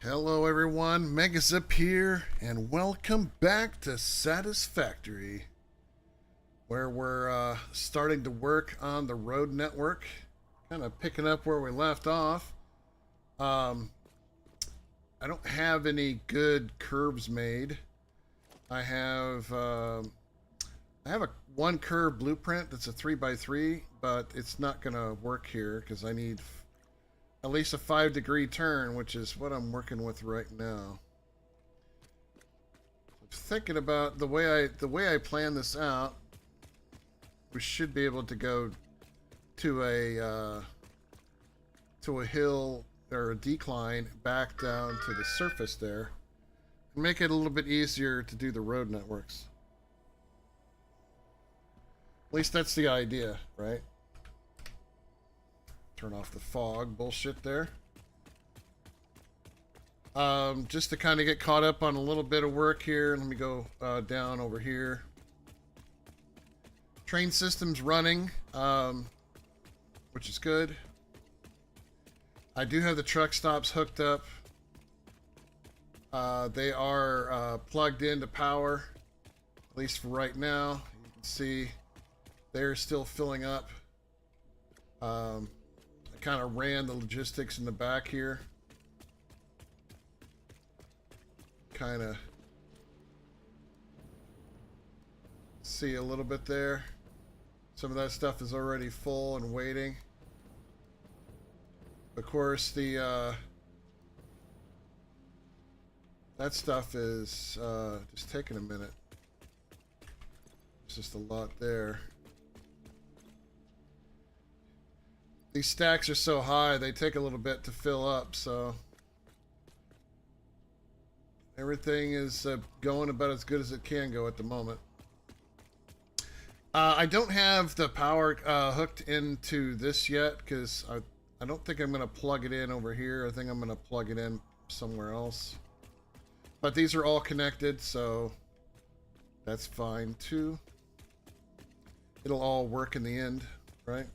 Hello everyone, Megazip here, and welcome back to Satisfactory, where we're starting to work on the road network, kind of picking up where we left off. Um, I don't have any good curves made. I have a one curve blueprint that's a 3x3, but it's not gonna work here because I need at least a 5-degree turn, which is what I'm working with right now. Thinking about the way I plan this out, we should be able to go to a hill or a decline back down to the surface there, and make it a little bit easier to do the road networks. At least that's the idea, right? Turn off the fog bullshit there. Just to kind of get caught up on a little bit of work here. Let me go down over here. Train system's running, which is good. I do have the truck stops hooked up. They are plugged into power, at least for right now. You can see they're still filling up. Kind of ran the logistics in the back here. Kind of see a little bit there. Some of that stuff is already full and waiting. Of course, the that stuff is just taking a minute. There's just a lot there. These stacks are so high, they take a little bit to fill up, so everything is going about as good as it can go at the moment. I don't have the power hooked into this yet, because I don't think I'm going to plug it in over here. I think I'm going to plug it in somewhere else. But these are all connected, so that's fine too. It'll all work in the end, right?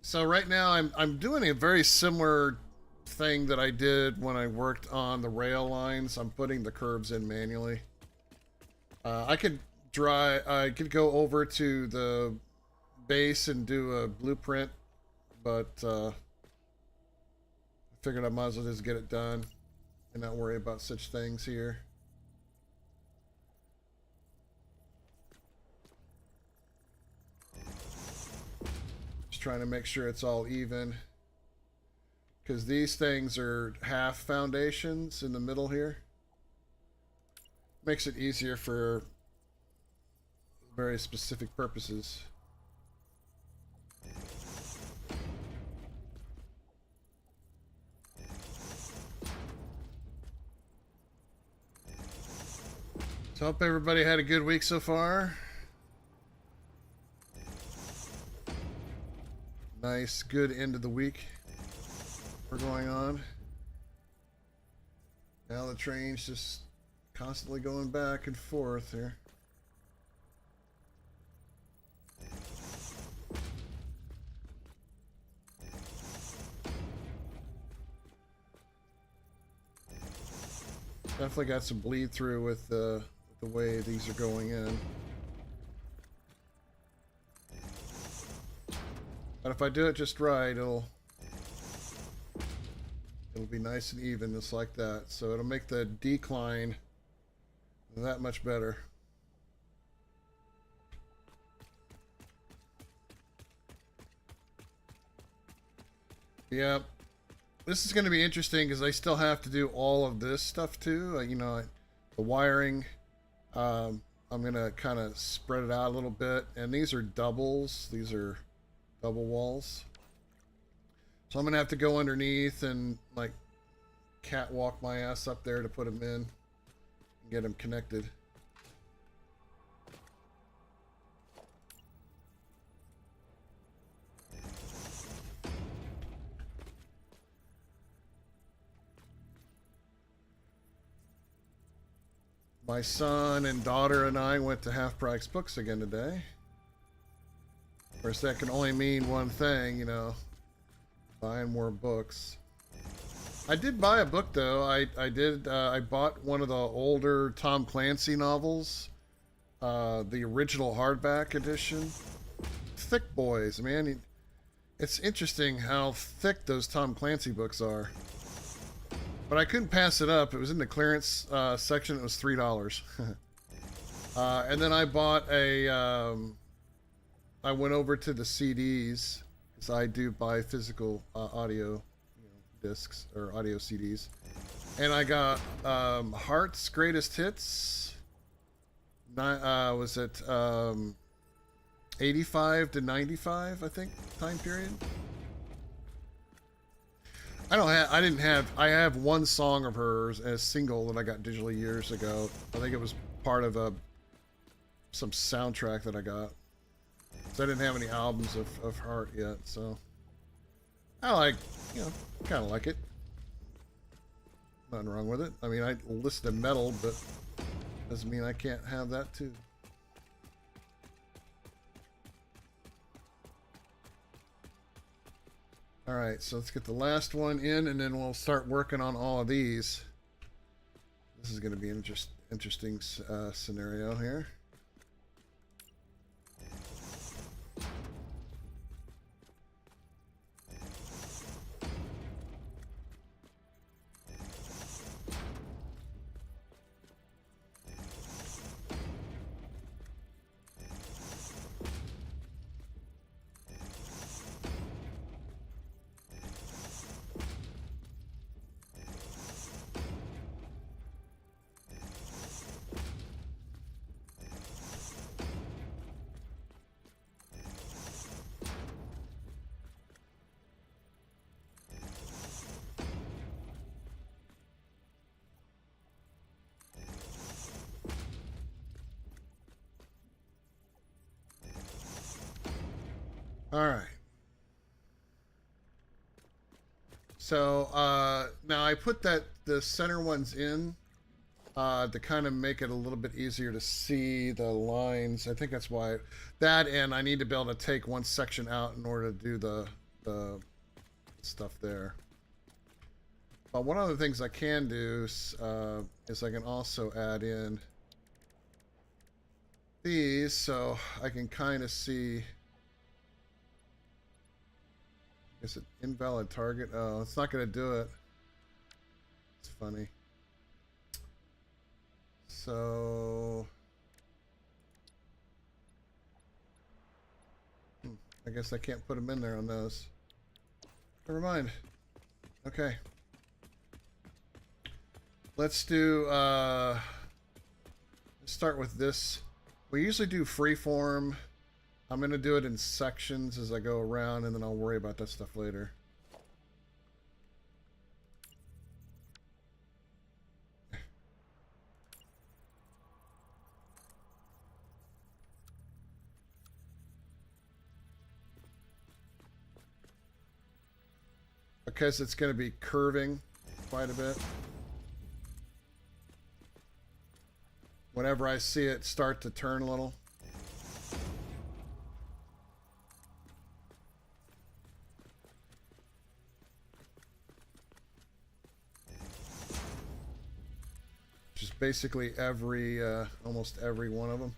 So right now I'm doing a very similar thing that I did when I worked on the rail lines. I'm putting the curves in manually. I could go over to the base and do a blueprint, but I figured I might as well just get it done and not worry about such things here. Trying to make sure it's all even, because these things are half foundations in the middle here. Makes it easier for very specific purposes. So hope everybody had a good week so far. Nice, good end of the week we're going on. Now the train's just constantly going back and forth here. Definitely got some bleed through with the way these are going in. But if I do it just right, it'll be nice and even, just like that. So it'll make the decline that much better. Yeah, this is going to be interesting because I still have to do all of this stuff too. You know, the wiring. I'm going to kind of spread it out a little bit. And these are doubles. These are double walls. So I'm gonna have to go underneath and like catwalk my ass up there to put them in and get them connected. My son and daughter and I went to Half Price Books again today. Of course, that can only mean one thing, you know, buying more books. I did buy a book though. I bought one of the older Tom Clancy novels, the original hardback edition. Thick boys, man. It's interesting how thick those Tom Clancy books are. But I couldn't pass it up. It was in the clearance section. It was $3. And then I bought a. I went over to the CDs because I do buy physical audio discs or audio CDs, and I got Heart's Greatest Hits. Was it 85 to 95? I think time period. I have one song of hers as a single that I got digitally years ago. I think it was part of some soundtrack that I got. So I didn't have any albums of Heart yet, so I kind of like it. Nothing wrong with it. I mean, I listen to metal, but doesn't mean I can't have that too. All right, so let's get the last one in, and then we'll start working on all of these. This is going to be an interesting scenario here. All right. So now I put the center ones in to kind of make it a little bit easier to see the lines. I think that's why that, and I need to be able to take one section out in order to do the stuff there. But one of the things I can do is I can also add in these so I can kind of see. Is it invalid target? Oh, it's not going to do it. It's funny. So I guess I can't put them in there on those. Never mind. Okay. Let's do let's start with this. We usually do freeform. I'm going to do it in sections as I go around, and then I'll worry about that stuff later. Because it's going to be curving quite a bit. Whenever I see it start to turn a little. Just basically every, almost every one of them.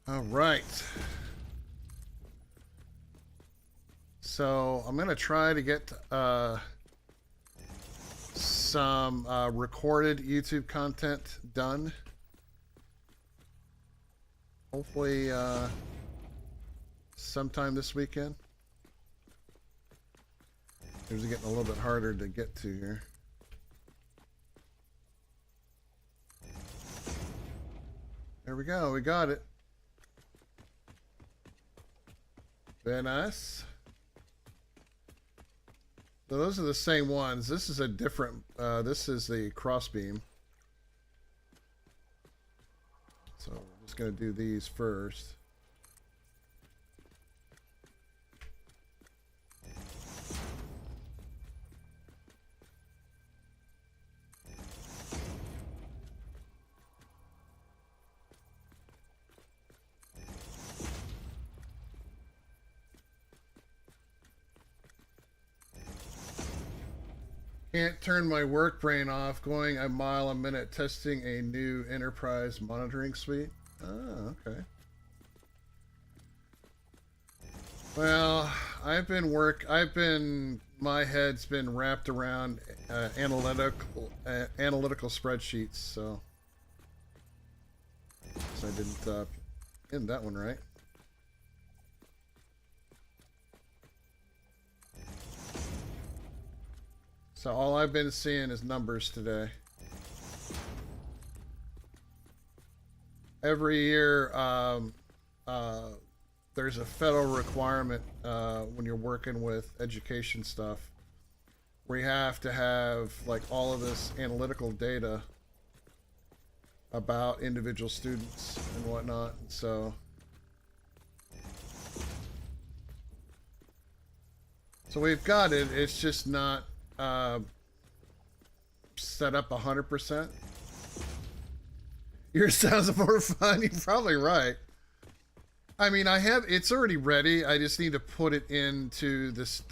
All right. So I'm going to try to get some recorded YouTube content done. Hopefully sometime this weekend. It's getting a little bit harder to get to here. There we go. We got it. Very nice. So those are the same ones. This is a different, this is the crossbeam. So we're just going to do these first. Can't turn my work brain off going a mile a minute testing a new enterprise monitoring suite. Oh, okay. Well, my head's been wrapped around analytical spreadsheets, so I didn't end that one right. So all I've been seeing is numbers today. Every year, there's a federal requirement when you're working with education stuff where you have to have like all of this analytical data about individual students and whatnot. So we've got it. It's just not set up 100%. Yours sounds more fun. You're probably right. I mean, it's already ready. I just need to put it into this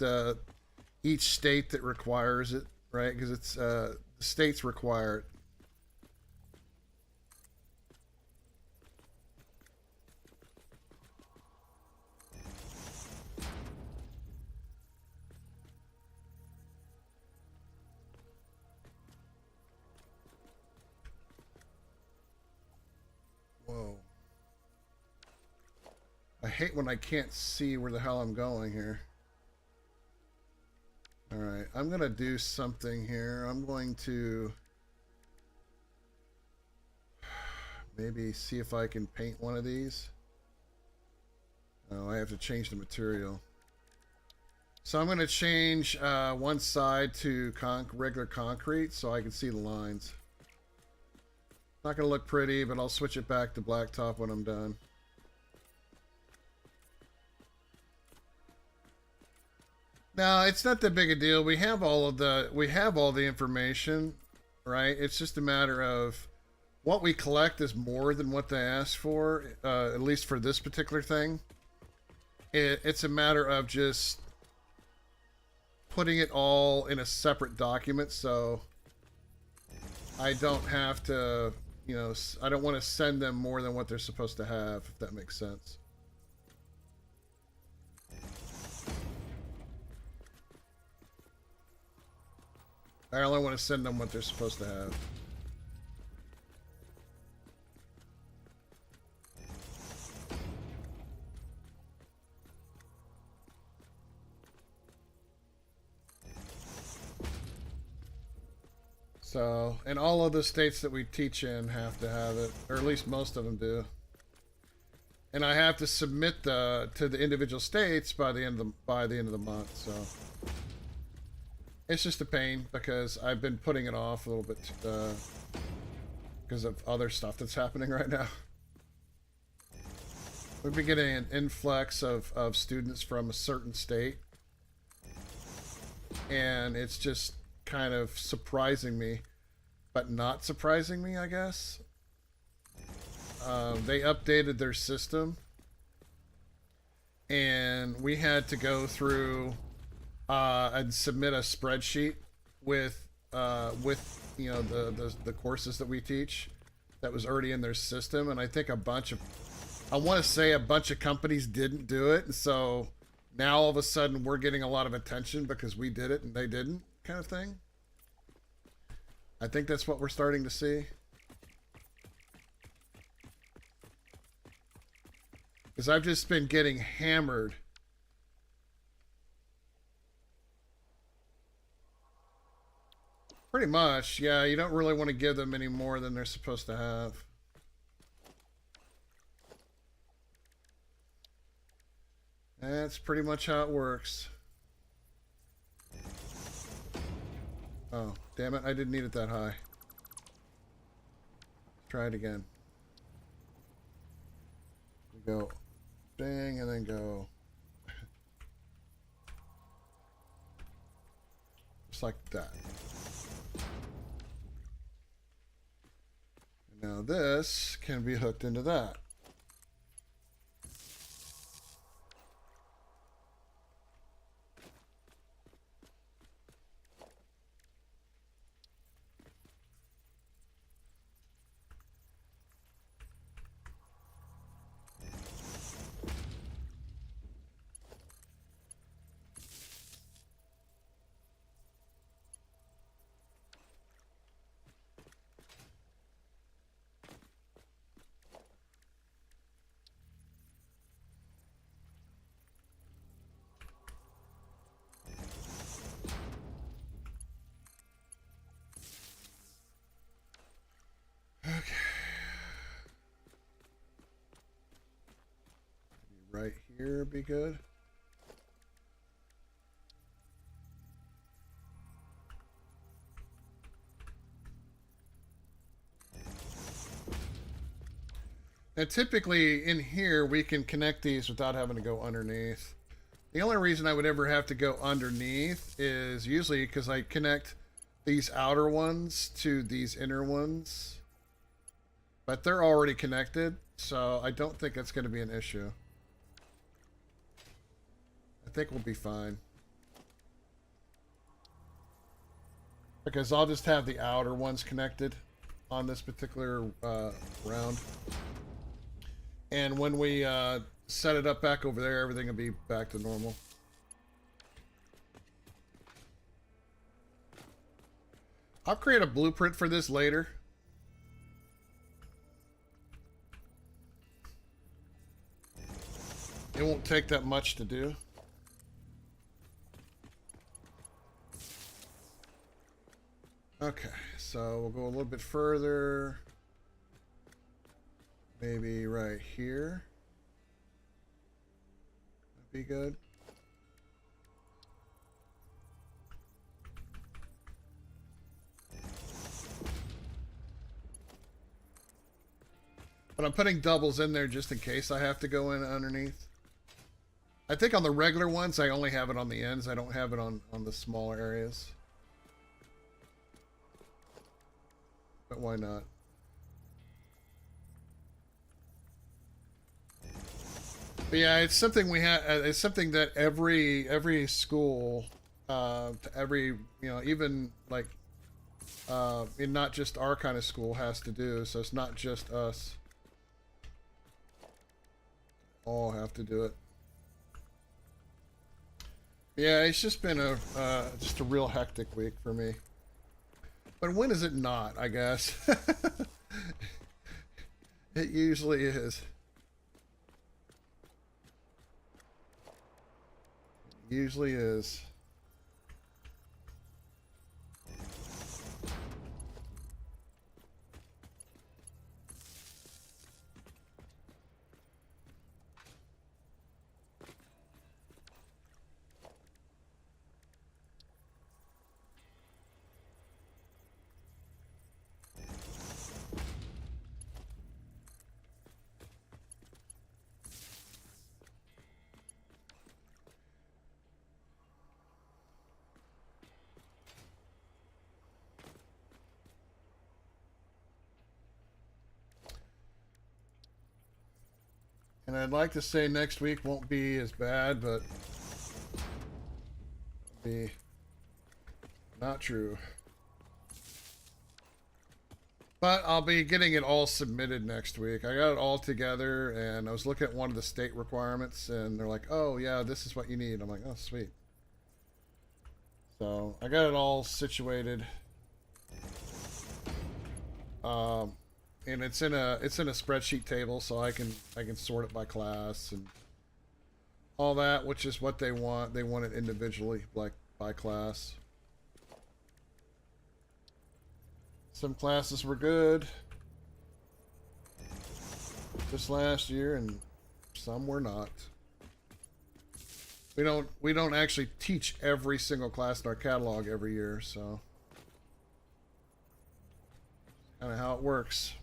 each state that requires it, right? Because it's the states require it. Whoa. I hate when I can't see where the hell I'm going here. Alright, I'm going to do something here. I'm going to maybe see if I can paint one of these. Oh, I have to change the material. So I'm going to change one side to regular concrete so I can see the lines. Not going to look pretty, but I'll switch it back to blacktop when I'm done. No, it's not that big a deal. We have all the information, right? It's just a matter of what we collect is more than what they asked for, at least for this particular thing. It's a matter of just putting it all in a separate document, so I don't have to, you know, I don't want to send them more than what they're supposed to have, if that makes sense. I only want to send them what they're supposed to have. So, and all of the states that we teach in have to have it, or at least most of them do. And I have to submit to the individual states by the end of the month. So it's just a pain because I've been putting it off a little bit because of other stuff that's happening right now. We've been getting an influx of students from a certain state, and it's just kind of surprising me, but not surprising me, I guess. They updated their system, and we had to go through and submit a spreadsheet with you know the courses that we teach that was already in their system, and I think I want to say a bunch of companies didn't do it, and so now all of a sudden we're getting a lot of attention because we did it and they didn't, kind of thing. I think that's what we're starting to see. Because I've just been getting hammered. Pretty much, yeah. You don't really want to give them any more than they're supposed to have. That's pretty much how it works. Oh, damn it. I didn't need it that high. Try it again. We go bang and then go. Just like that. And now this can be hooked into that. Okay. Right here be good. Now typically in here we can connect these without having to go underneath. The only reason I would ever have to go underneath is usually because I connect these outer ones to these inner ones. But they're already connected, so I don't think it's going to be an issue. I think we'll be fine. Because I'll just have the outer ones connected on this particular round. And when we set it up back over there, everything will be back to normal. I'll create a blueprint for this later. It won't take that much to do. Okay, so we'll go a little bit further. Maybe right here. That'd be good. But I'm putting doubles in there just in case I have to go in underneath. I think on the regular ones, I only have it on the ends. I don't have it on the smaller areas. But why not? But yeah, it's something we have. It's something that every school, every even like, in not just our kind of school has to do. So it's not just us. All have to do it. Yeah, it's just been just a real hectic week for me. But when is it not, I guess? It usually is. It usually is. And I'd like to say next week won't be as bad, but be not true. But I'll be getting it all submitted next week. I got it all together, and I was looking at one of the state requirements, and they're like, oh, yeah, this is what you need. I'm like, oh, sweet. So I got it all situated. And it's in a spreadsheet table, so I can sort it by class and all that, which is what they want. They want it individually, like by class. Some classes were good this last year, and some were not. We don't actually teach every single class in our catalog every year, so kind of how it works.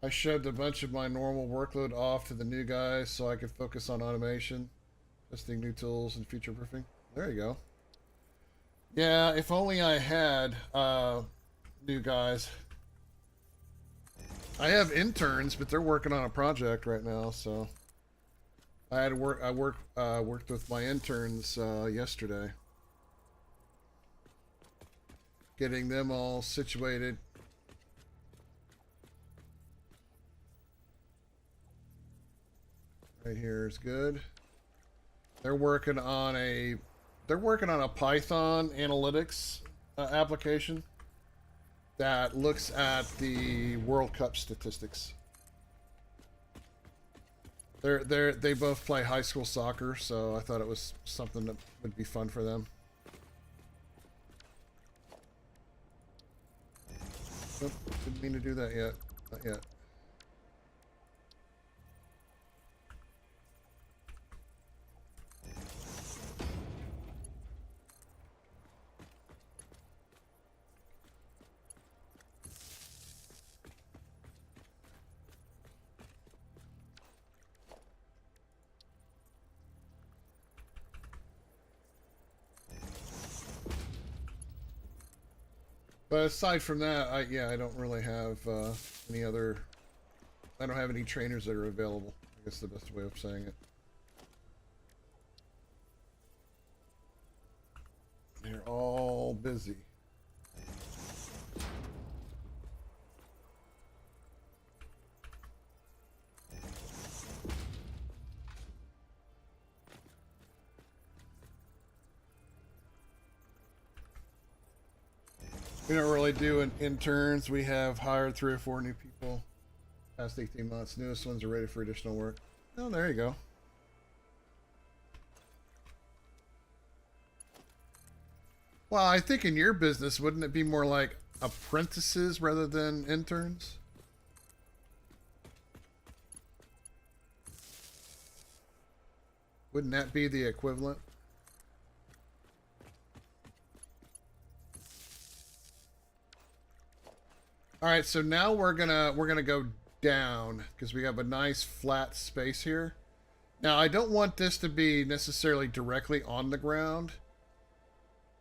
I shoved a bunch of my normal workload off to the new guys so I could focus on automation, testing new tools, and future proofing. There you go. Yeah, if only I had new guys. I have interns, but they're working on a project right now, so I had to work. I worked with my interns yesterday, getting them all situated. Right here is good. They're working on a Python analytics application that looks at the World Cup statistics. They both play high school soccer, so I thought it was something that would be fun for them. Nope, didn't mean to do that yet. Not yet. But aside from that, I don't really have any other. I don't have any trainers that are available. I guess the best way of saying it. They're all busy. We don't really do interns. We have hired 3 or 4 new people past 18 months. Newest ones are ready for additional work. Oh, there you go. Well, I think in your business, wouldn't it be more like apprentices rather than interns? Wouldn't that be the equivalent? All right, so now we're gonna go down because we have a nice flat space here. Now I don't want this to be necessarily directly on the ground.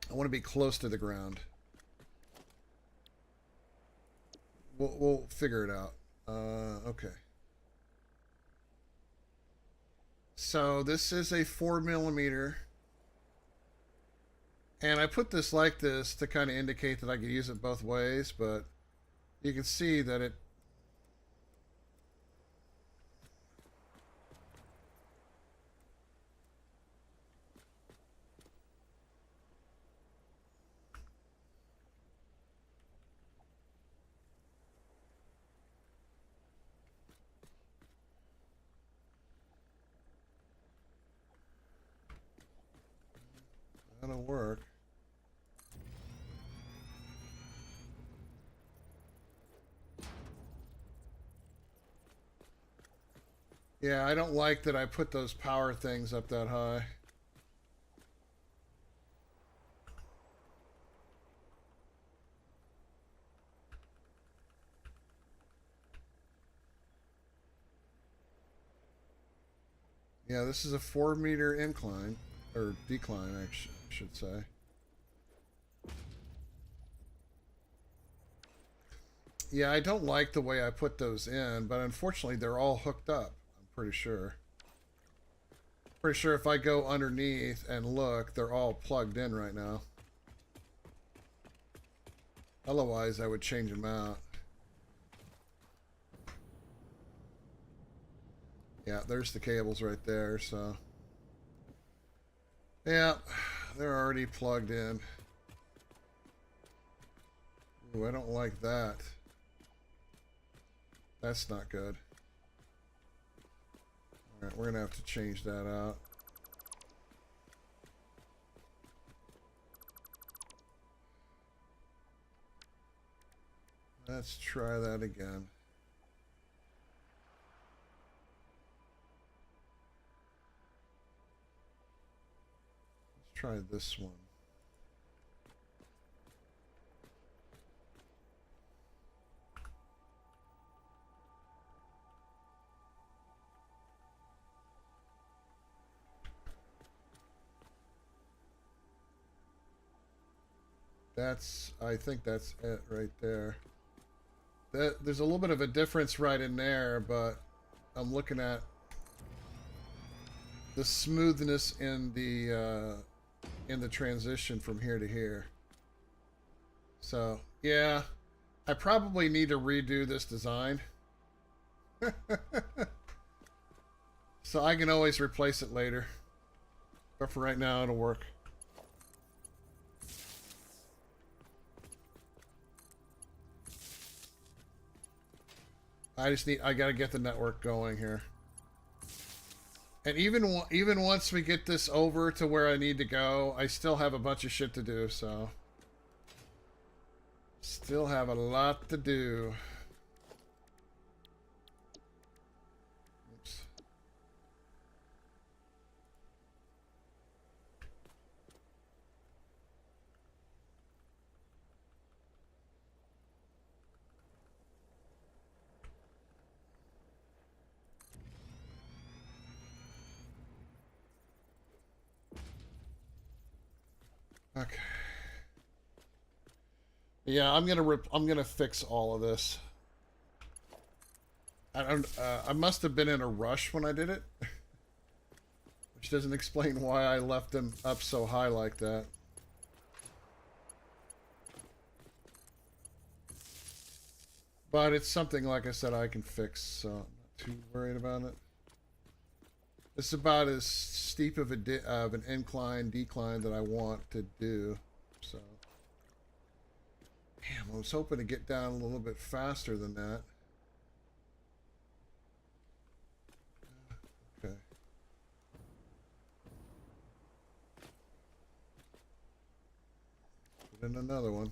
I want to be close to the ground. We'll figure it out. Okay. So this is a 4mm. And I put this like this to kind of indicate that I could use it both ways, but you can see that it that'll work. Yeah, I don't like that I put those power things up that high. Yeah, this is a 4-meter incline, or decline, I should say. Yeah, I don't like the way I put those in, but unfortunately they're all hooked up, I'm pretty sure. Pretty sure if I go underneath and look, they're all plugged in right now. Otherwise, I would change them out. Yeah, there's the cables right there, so. Yeah, they're already plugged in. Ooh, I don't like that. That's not good. Alright, we're gonna have to change that out. Let's try that again. try this one. I think that's it right there. There's a little bit of a difference right in there, but I'm looking at the smoothness in the transition from here to here. So yeah, I probably need to redo this design. So I can always replace it later, but for right now it'll work. I gotta get the network going here. And even once we get this over to where I need to go, I still have a bunch of shit to do, so. Still have a lot to do. Oops. Okay. Yeah, I'm gonna fix all of this. I must have been in a rush when I did it, which doesn't explain why I left them up so high like that. But it's something, like I said, I can fix, so I'm not too worried about it. It's about as steep of an incline, decline that I want to do. So, damn, I was hoping to get down a little bit faster than that. Okay. Put in another one.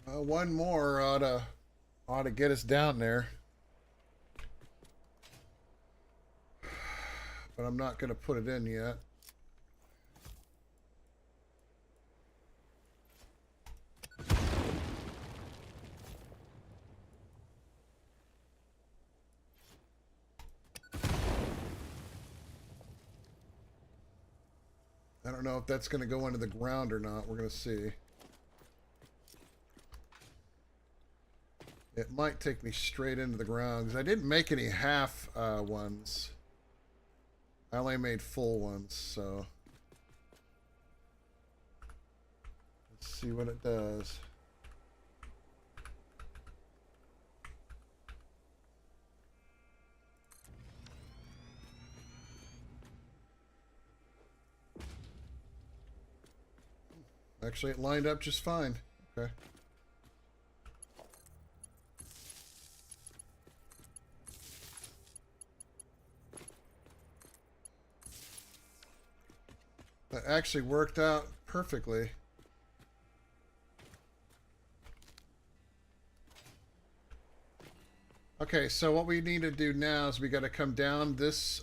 One more ought to get us down there. But I'm not going to put it in yet. I don't know if that's going to go into the ground or not. We're going to see. It might take me straight into the ground because I didn't make any half ones. I only made full ones, so let's see what it does. Actually, it lined up just fine. Okay. That actually worked out perfectly. Okay, so what we need to do now is we got to come down this.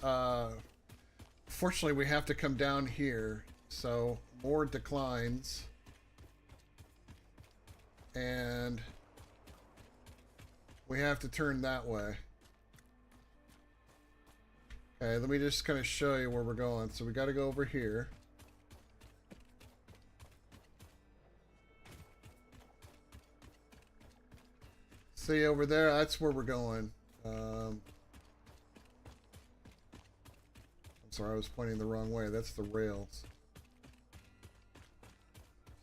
Fortunately, we have to come down here. So more declines. And we have to turn that way. Okay, let me just kind of show you where we're going. So we got to go over here. See over there? That's where we're going. I'm sorry, I was pointing the wrong way. That's the rails.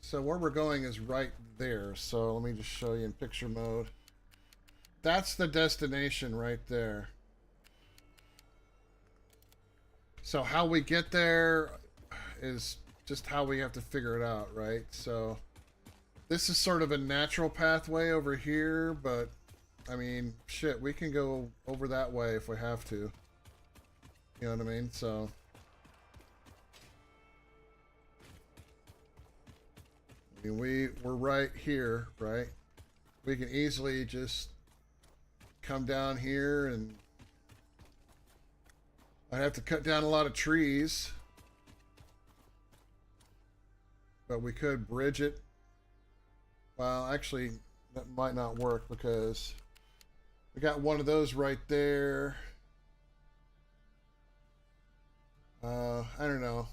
So where we're going is right there. So let me just show you in picture mode. that's the destination right there. So how we get there is just how we have to figure it out, right? So this is sort of a natural pathway over here, but I mean, shit, we can go over that way if we have to. You know what I mean? So I mean, we're right here, right? We can easily just come down here, and I'd have to cut down a lot of trees, but we could bridge it. Well, actually, that might not work because we got one of those right there. I don't know.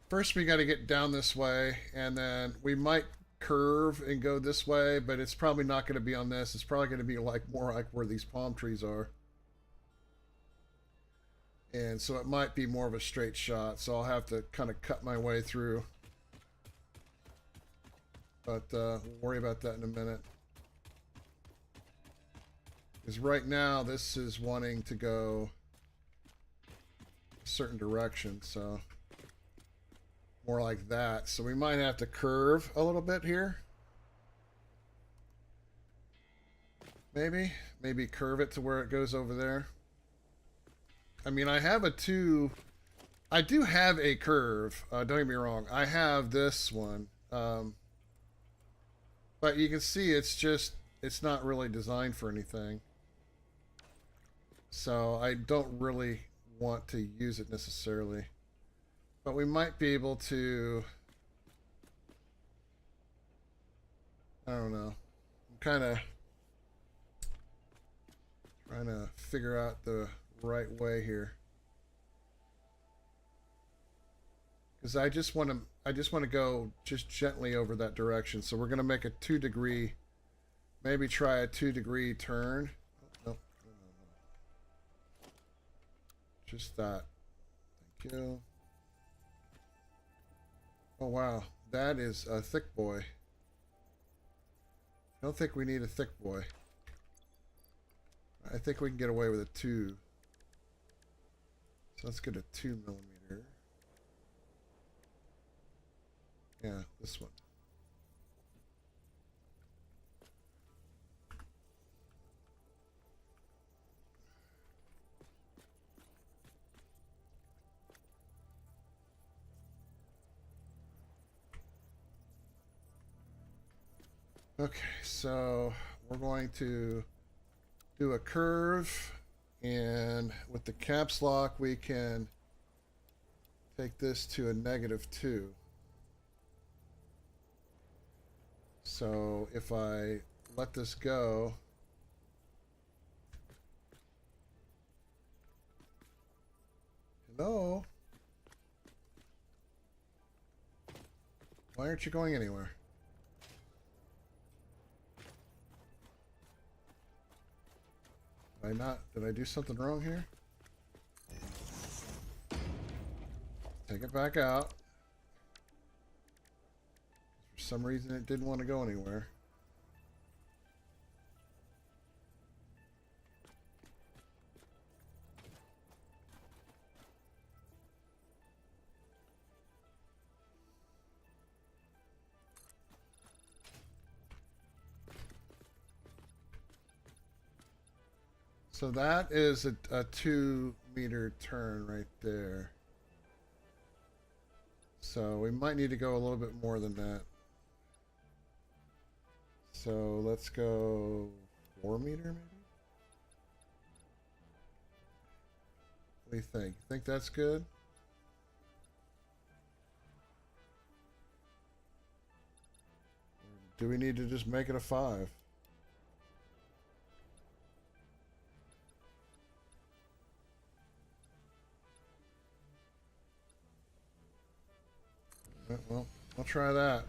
First, we got to get down this way, and then we might curve and go this way, but it's probably not going to be on this. It's probably going to be like more like where these palm trees are. And so it might be more of a straight shot, so I'll have to kind of cut my way through. But we'll worry about that in a minute. Because right now, this is wanting to go a certain direction, so more like that. So we might have to curve a little bit here. Maybe curve it to where it goes over there. I mean, I do have a curve. Don't get me wrong. I have this one. But you can see it's not really designed for anything. So I don't really want to use it necessarily. But we might be able to... I don't know. I'm kind of trying to figure out the right way here. Because I just want to go just gently over that direction. So we're going to make a 2 degree, maybe try a 2 degree turn. Oh, no. Just that. Thank you. Oh wow, that is a thick boy. I don't think we need a thick boy. I think we can get away with a 2. So let's get a 2 millimeter. Yeah, this one. Okay, so we're going to do a curve, and with the caps lock we can take this to a -2. So if I let this go, hello? Why aren't you going anywhere? Did I do something wrong here? Take it back out. For some reason it didn't want to go anywhere. So that is a 2 meter turn right there. So we might need to go a little bit more than that. So let's go 4 meter maybe? What do you think? Think that's good? Or do we need to just make it a 5? Well, I'll try that.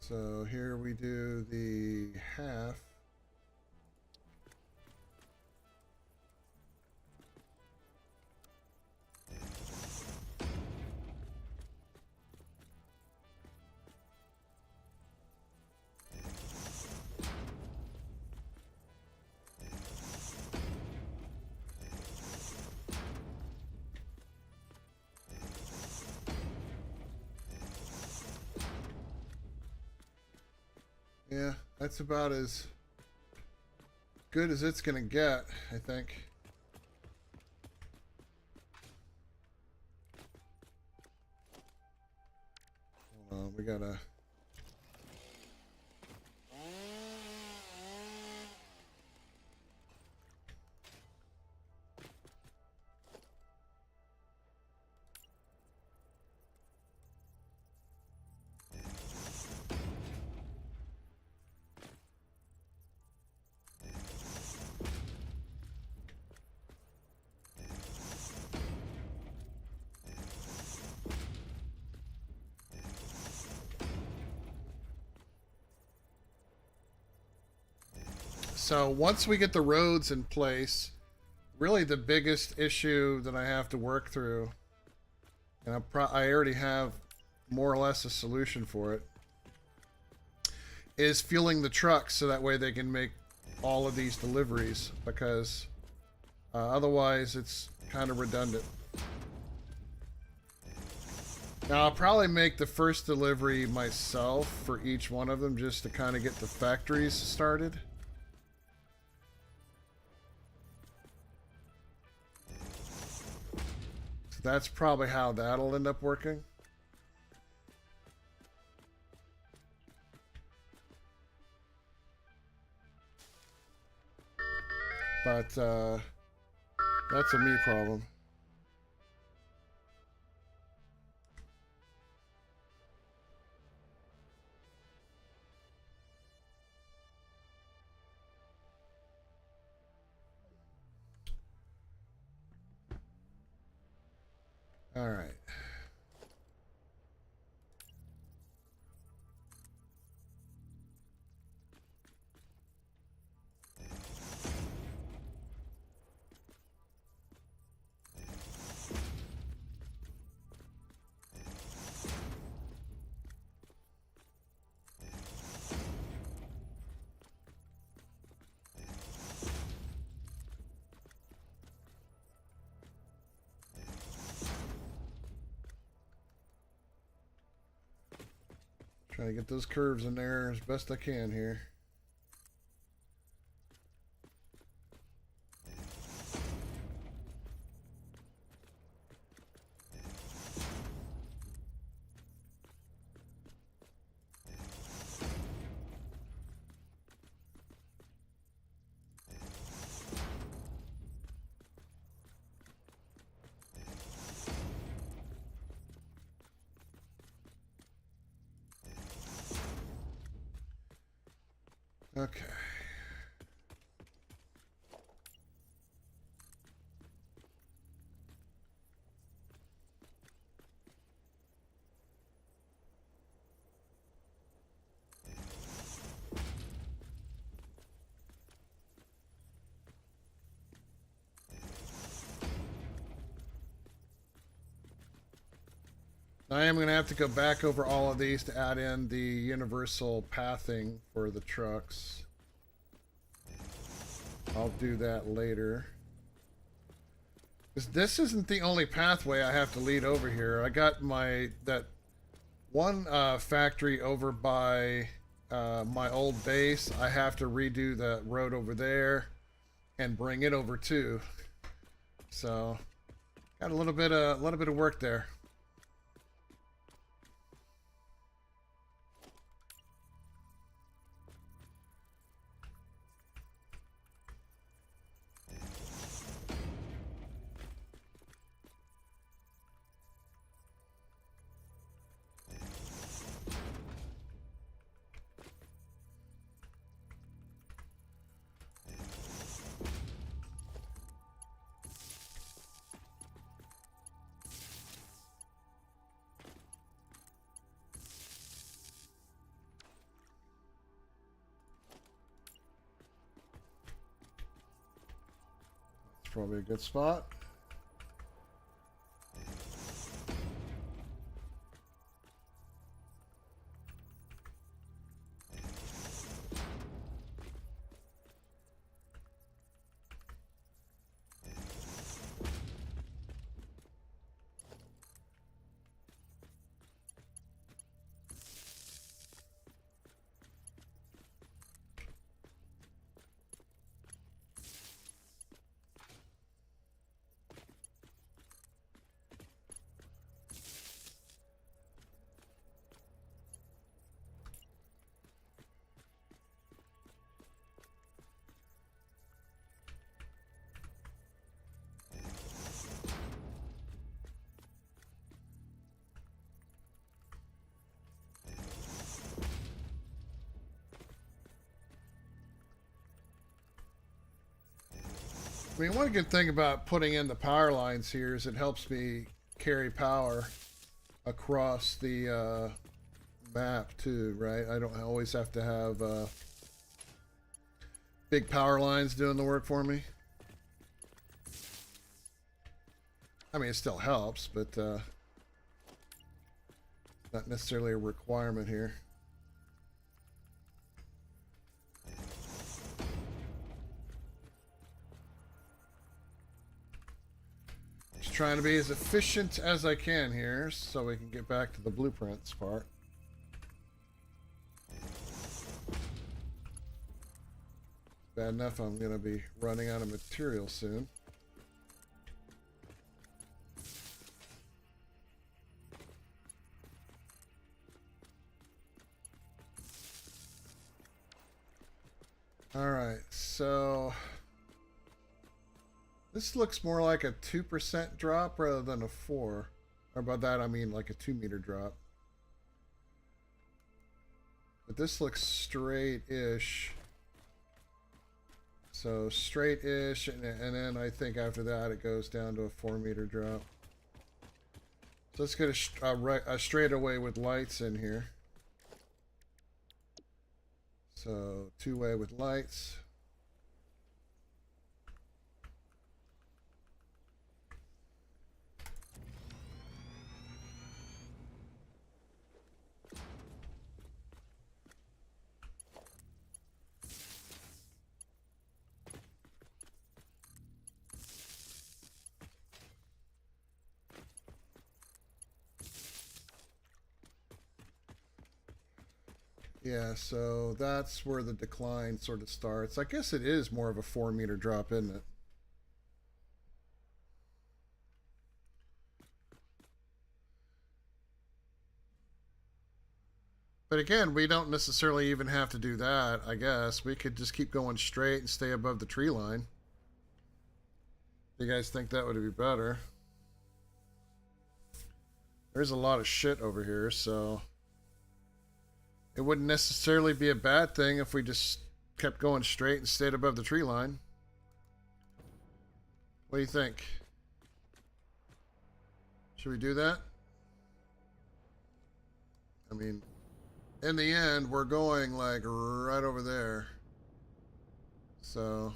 So here we do the half. Yeah, that's about as good as it's gonna get, I think. Hold on, we gotta... So once we get the roads in place, really the biggest issue that I have to work through, and I already have more or less a solution for it, is fueling the trucks so that way they can make all of these deliveries, because otherwise it's kind of redundant. Now I'll probably make the first delivery myself for each one of them just to kind of get the factories started. So that's probably how that'll end up working. But that's a me problem. All right. Trying to get those curves in there as best I can here. Okay. I am going to have to go back over all of these to add in the universal pathing for the trucks. I'll do that later. This isn't the only pathway I have to lead over here. I got that one factory over by my old base. I have to redo the road over there and bring it over too. So got a little bit of work there. Probably a good spot. I mean, one good thing about putting in the power lines here is it helps me carry power across the map too, right? I don't always have to have big power lines doing the work for me. I mean, it still helps, but not necessarily a requirement here. Just trying to be as efficient as I can here so we can get back to the blueprints part. Bad enough I'm going to be running out of material soon. Alright, so this looks more like a 2% drop rather than a 4. Or by that I mean like a 2-meter drop. But this looks straight-ish. So straight-ish, and then I think after that it goes down to a 4-meter drop. So let's get a straightaway with lights in here. So 2-way with lights. Yeah, so that's where the decline sort of starts. I guess it is more of a 4-meter drop, isn't it? But again, we don't necessarily even have to do that, I guess. We could just keep going straight and stay above the tree line. You guys think that would be better? There's a lot of shit over here, so it wouldn't necessarily be a bad thing if we just kept going straight and stayed above the tree line. What do you think? Should we do that? I mean, in the end, we're going like right over there. So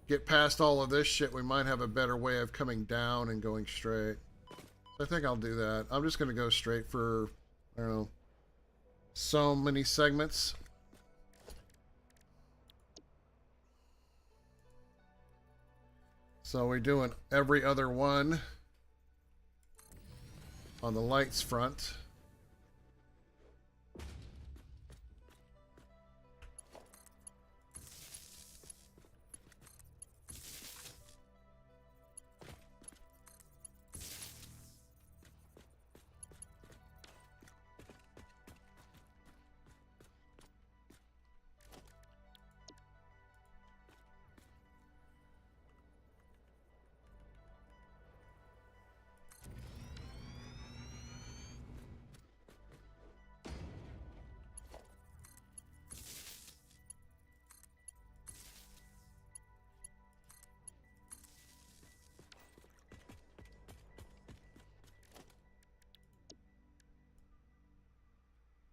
get past all of this shit, we might have a better way of coming down and going straight. So I think I'll do that. I'm just going to go straight for, I don't know, so many segments. So we're doing every other one on the lights front.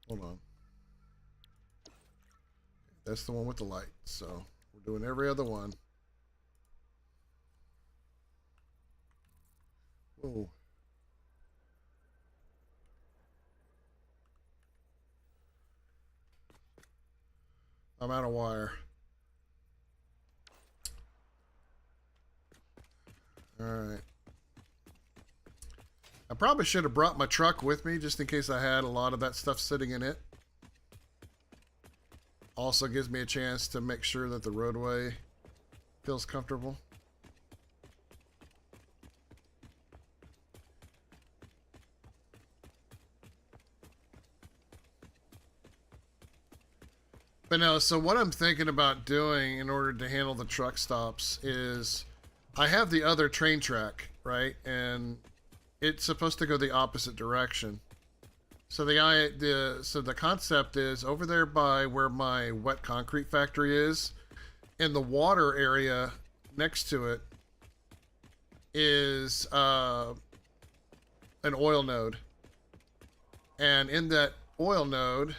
Hold on. That's the one with the light. So we're doing every other one. Whoa. I'm out of wire. All right. I probably should have brought my truck with me just in case I had a lot of that stuff sitting in it. Also gives me a chance to make sure that the roadway feels comfortable. But no, so what I'm thinking about doing in order to handle the truck stops is I have the other train track, right? And it's supposed to go the opposite direction. So the concept is over there by where my wet concrete factory is in the water area next to it is an oil node. And in that oil node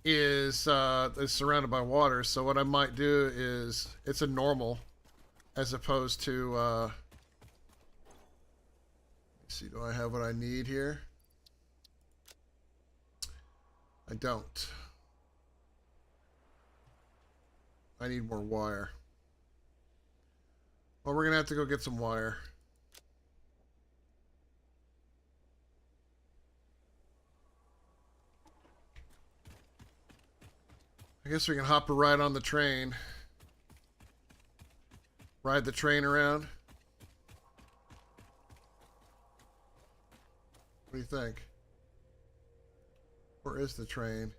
is surrounded by water. So what I might do is, it's a normal as opposed to, let's see, do I have what I need here? I don't. I need more wire. Well, we're gonna have to go get some wire. I guess we can hop a ride on the train. Ride the train around. What do you think? Where is the train?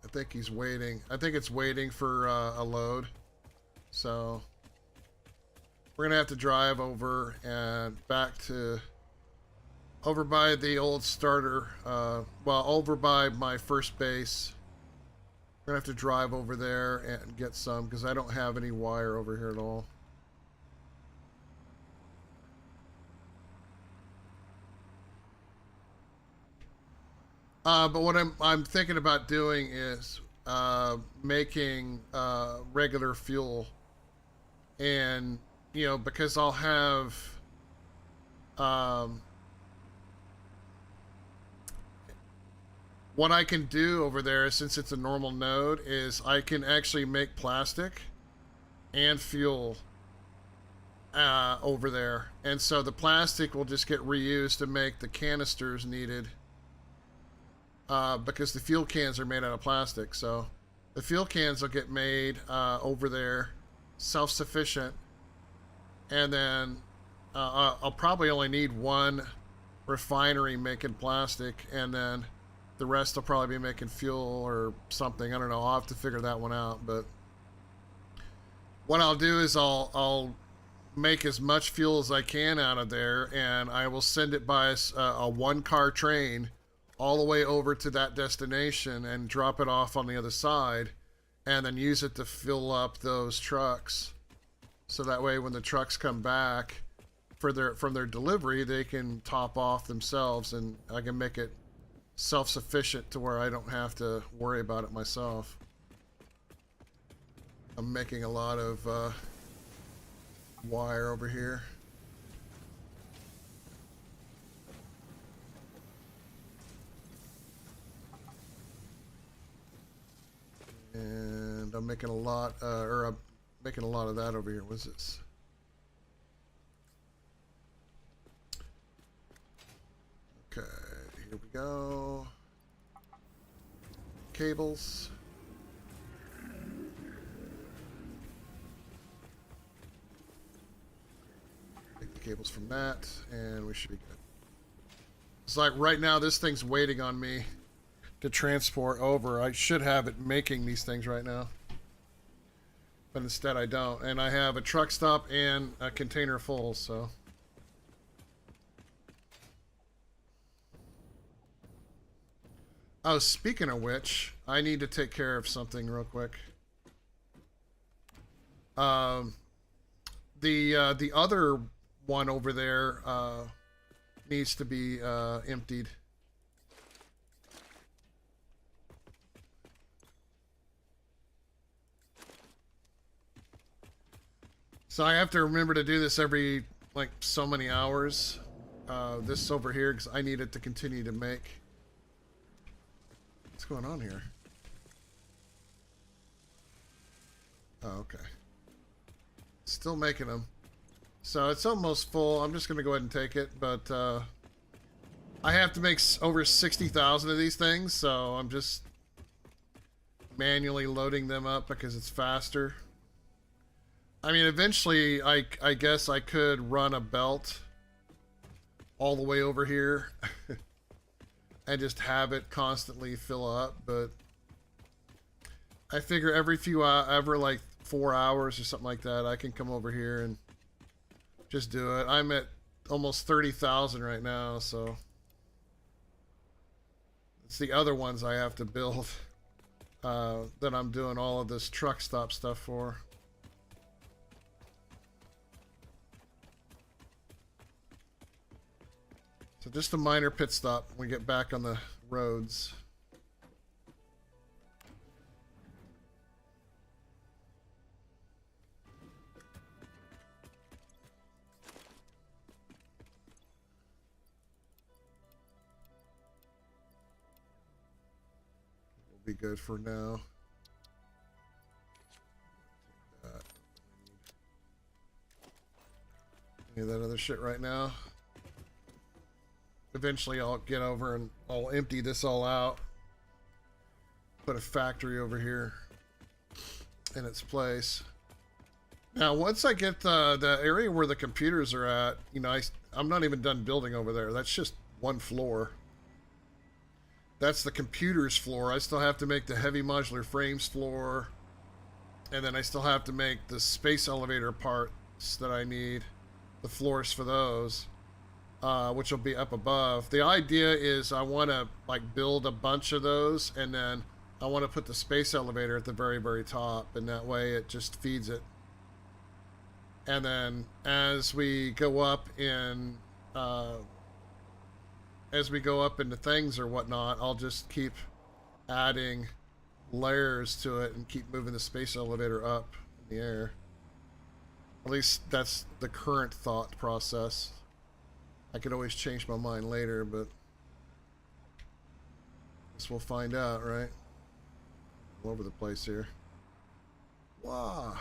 I think he's waiting. I think it's waiting for a load. So we're gonna have to drive over and back to over by the old starter. Well, over by my first base. We're gonna have to drive over there and get some because I don't have any wire over here at all. But what I'm thinking about doing is making regular fuel, and you know, because I'll have what I can do over there, since it's a normal node, is I can actually make plastic and fuel over there, and so the plastic will just get reused to make the canisters needed. Because the fuel cans are made out of plastic, so the fuel cans will get made over there, self-sufficient, and then I'll probably only need one refinery making plastic, and then the rest will probably be making fuel or something. I don't know. I'll have to figure that one out. But what I'll do is I'll make as much fuel as I can out of there, and I will send it by a one-car train all the way over to that destination and drop it off on the other side, and then use it to fill up those trucks. So that way when the trucks come back from their delivery, they can top off themselves, and I can make it self-sufficient to where I don't have to worry about it myself. I'm making a lot of wire over here. And I'm making a lot, I'm making a lot of that over here. What's this? Okay, here we go. Cables. Take the cables from that, and we should be good. It's like right now, this thing's waiting on me to transport over. I should have it making these things right now, but instead I don't, and I have a truck stop and a container full. So oh, speaking of which, I need to take care of something real quick. The other one over there needs to be emptied. So I have to remember to do this every, like, so many hours. This over here, because I need it to continue to make. What's going on here? Oh, okay. Still making them. So it's almost full. I'm just going to go ahead and take it. But I have to make over 60,000 of these things. So I'm just manually loading them up because it's faster. I mean, eventually, I guess I could run a belt all the way over here and just have it constantly fill up, but I figure every like 4 hours or something like that, I can come over here and just do it. I'm at almost 30,000 right now, so it's the other ones I have to build that I'm doing all of this truck stop stuff for. So just a minor pit stop when we get back on the roads. Be good for now. Any of that other shit right now. Eventually I'll get over and I'll empty this all out. Put a factory over here in its place. Now once I get the area where the computers are at, you know, I'm not even done building over there. That's just one floor. That's the computers floor. I still have to make the heavy modular frames floor. And then I still have to make the space elevator parts that I need. The floors for those. Which will be up above. The idea is I want to like build a bunch of those. And then I want to put the space elevator at the very, very top. And that way it just feeds it. And then as we go up in... as we go up into things or whatnot, I'll just keep adding layers to it and keep moving the space elevator up in the air. At least that's the current thought process. I could always change my mind later, but guess we'll find out, right? All over the place here. Wow.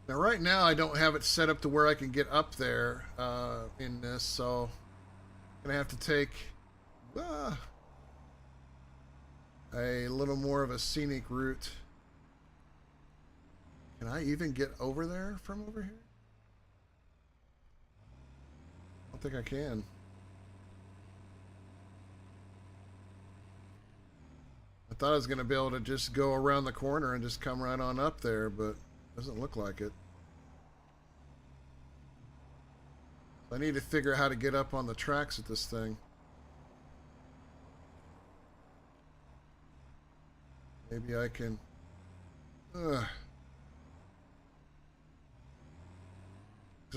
Now, right now, I don't have it set up to where I can get up there in this, so I'm going to have to take a little more of a scenic route. Can I even get over there from over here? I don't think I can. I thought I was going to be able to just go around the corner and just come right on up there, but doesn't look like it. I need to figure out how to get up on the tracks with this thing. Maybe I can... Because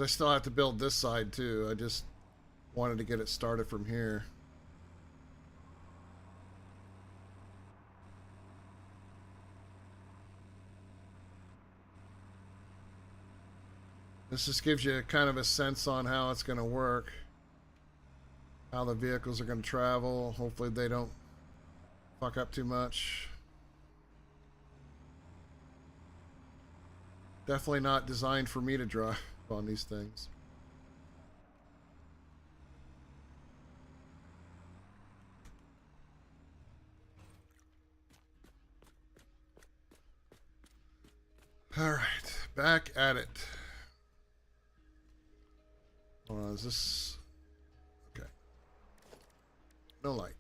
I still have to build this side too. I just wanted to get it started from here. This just gives you kind of a sense on how it's going to work. How the vehicles are going to travel. Hopefully they don't fuck up too much. Definitely not designed for me to drive on these things. All right, back at it. Hold on, is this... Okay. No light.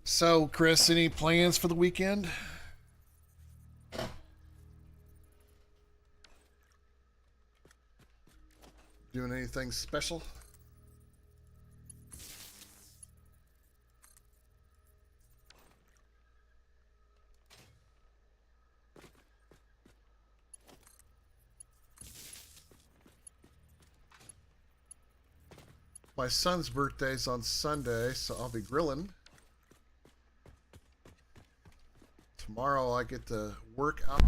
So, Chris, any plans for the weekend? Doing anything special? My son's birthday's on Sunday, so I'll be grilling. Tomorrow I get to work out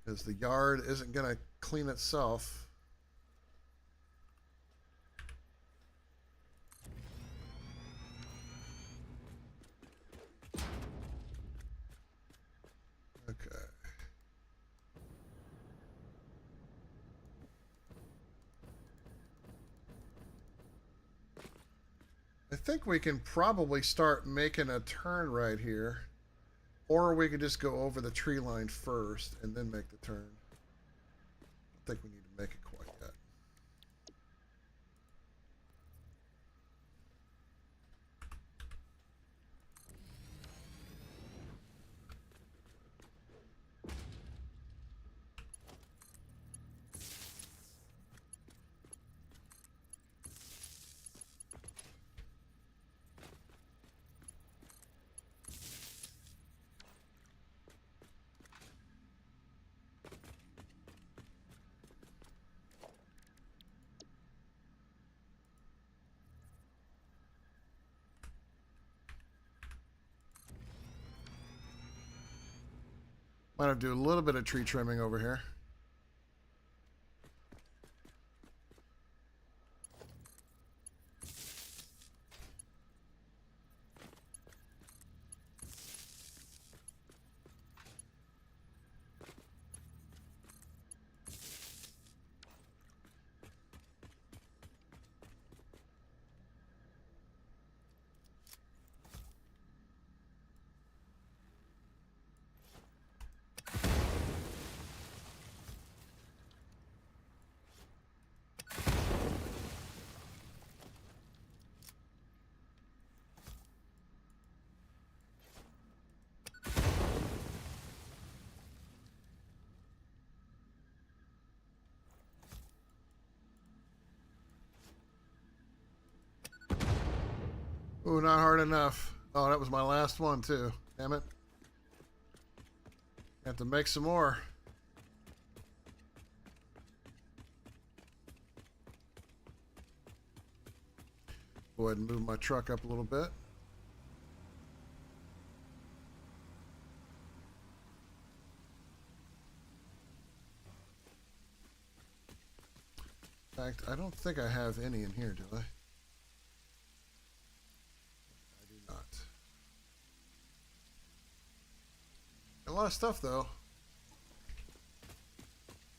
because the yard isn't going to clean itself. Okay. I think we can probably start making a turn right here. Or we could just go over the tree line first and then make the turn. I think we need to make it quite yet. Might have to do a little bit of tree trimming over here. Ooh, not hard enough. Oh, that was my last one, too. Damn it. Have to make some more. Go ahead and move my truck up a little bit. In fact, I don't think I have any in here, do I? I do not. A lot of stuff, though.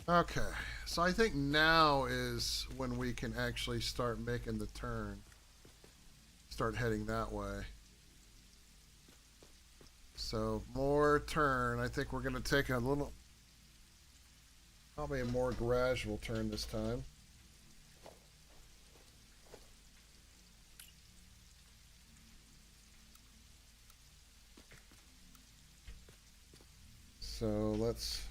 Okay, so I think now is when we can actually start making the turn. Start heading that way. So, more turn. I think we're going to take a little... Probably a more gradual turn this time. So let's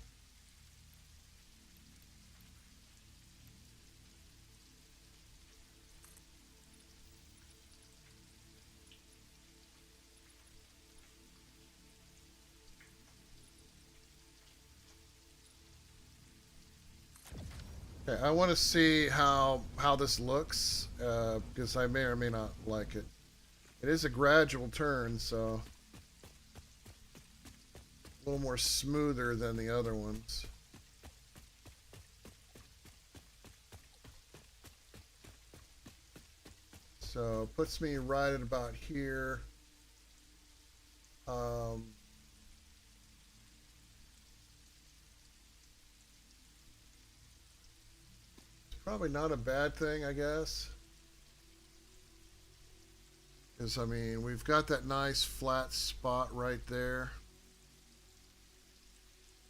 okay, I want to see how this looks because I may or may not like it. It is a gradual turn, so a little more smoother than the other ones. So puts me right at about here. It's probably not a bad thing, I guess. Because, I mean, we've got that nice flat spot right there.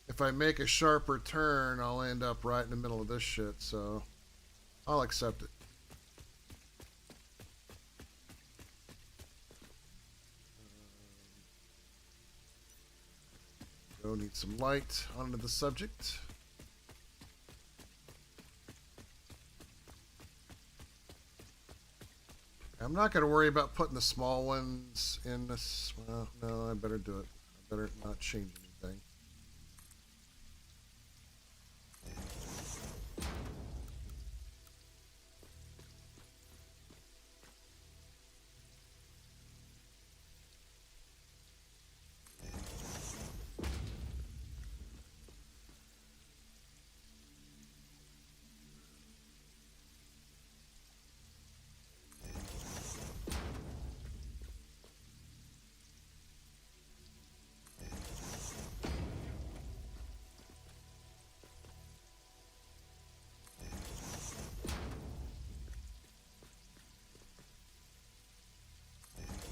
If I make a sharper turn, I'll end up right in the middle of this shit, so I'll accept it. Go need some light onto the subject. I'm not going to worry about putting the small ones in this. Well, no, I better do it. I better not change anything.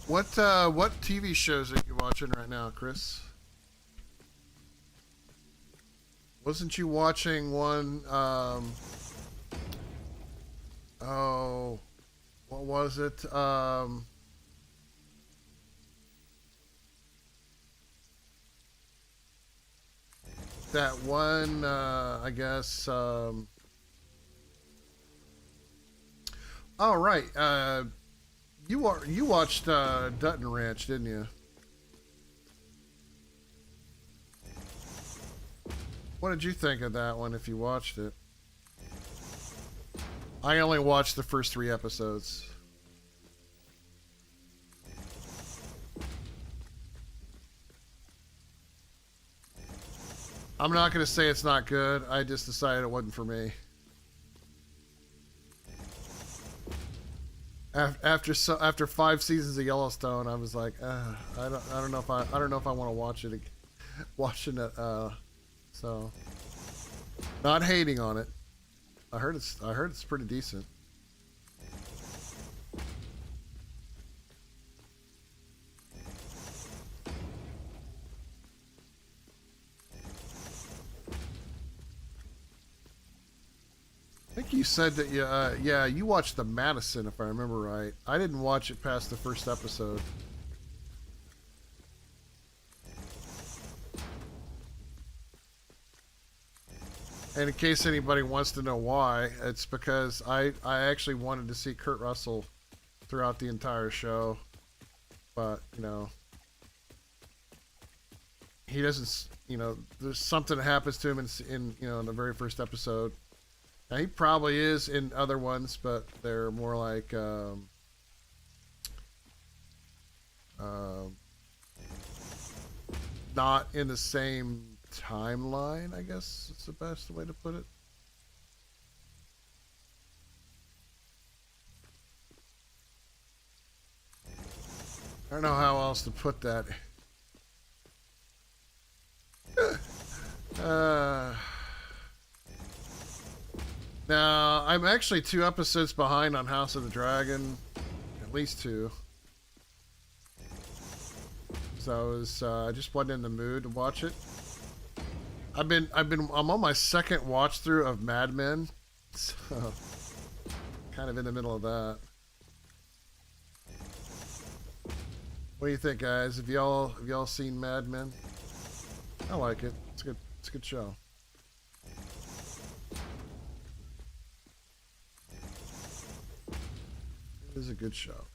What TV shows are you watching right now, Chris? Wasn't you watching one? Oh, what was it? That one. I guess. Oh right. You watched Dutton Ranch, didn't you? What did you think of that one? If you watched it, I only watched the first 3 episodes. I'm not going to say it's not good. I just decided it wasn't for me. After 5 seasons of Yellowstone, I was like, I don't know if I don't know if I want to watch it, watching it. So, not hating on it. I heard it's pretty decent. I think you said that yeah, you watched the Madison, if I remember right. I didn't watch it past the first episode. And in case anybody wants to know why, it's because I actually wanted to see Kurt Russell throughout the entire show, but he doesn't. There's something that happens to him in the very first episode. Now, he probably is in other ones, but they're more like uh, not in the same timeline, I guess it's the best way to put it. I don't know how else to put that. uh, Now, I'm actually 2 episodes behind on House of the Dragon, at least 2. So I just wasn't in the mood to watch it. I'm on my second watch through of Mad Men, so kind of in the middle of that. What do you think, guys? Have y'all seen Mad Men? I like it. It's good. It's a good show. It is a good show.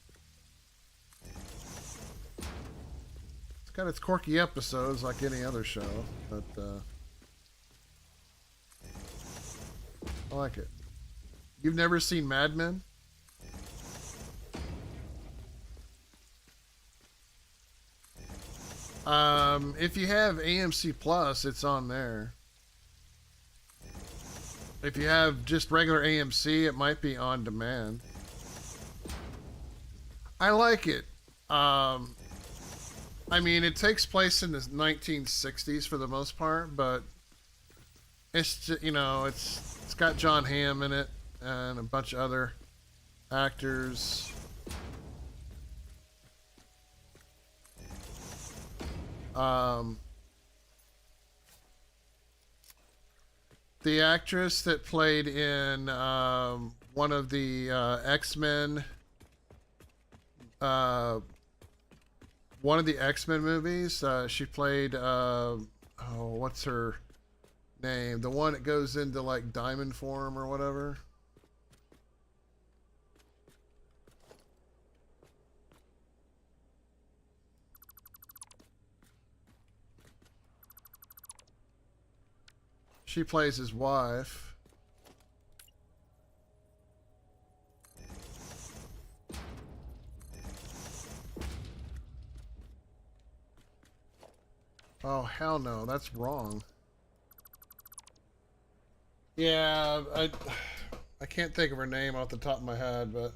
It's got its quirky episodes like any other show, but I like it. You've never seen Mad Men? If you have AMC Plus, it's on there. If you have just regular AMC, it might be on demand. I like it. I mean, it takes place in the 1960s for the most part, but it's just, it's got John Hamm in it and a bunch of other actors. Um, the actress that played in one of the X-Men, one of the X-Men movies, she played, what's her name? The one that goes into like diamond form or whatever. She plays his wife. Oh, hell no, that's wrong. Yeah, I can't think of her name off the top of my head, but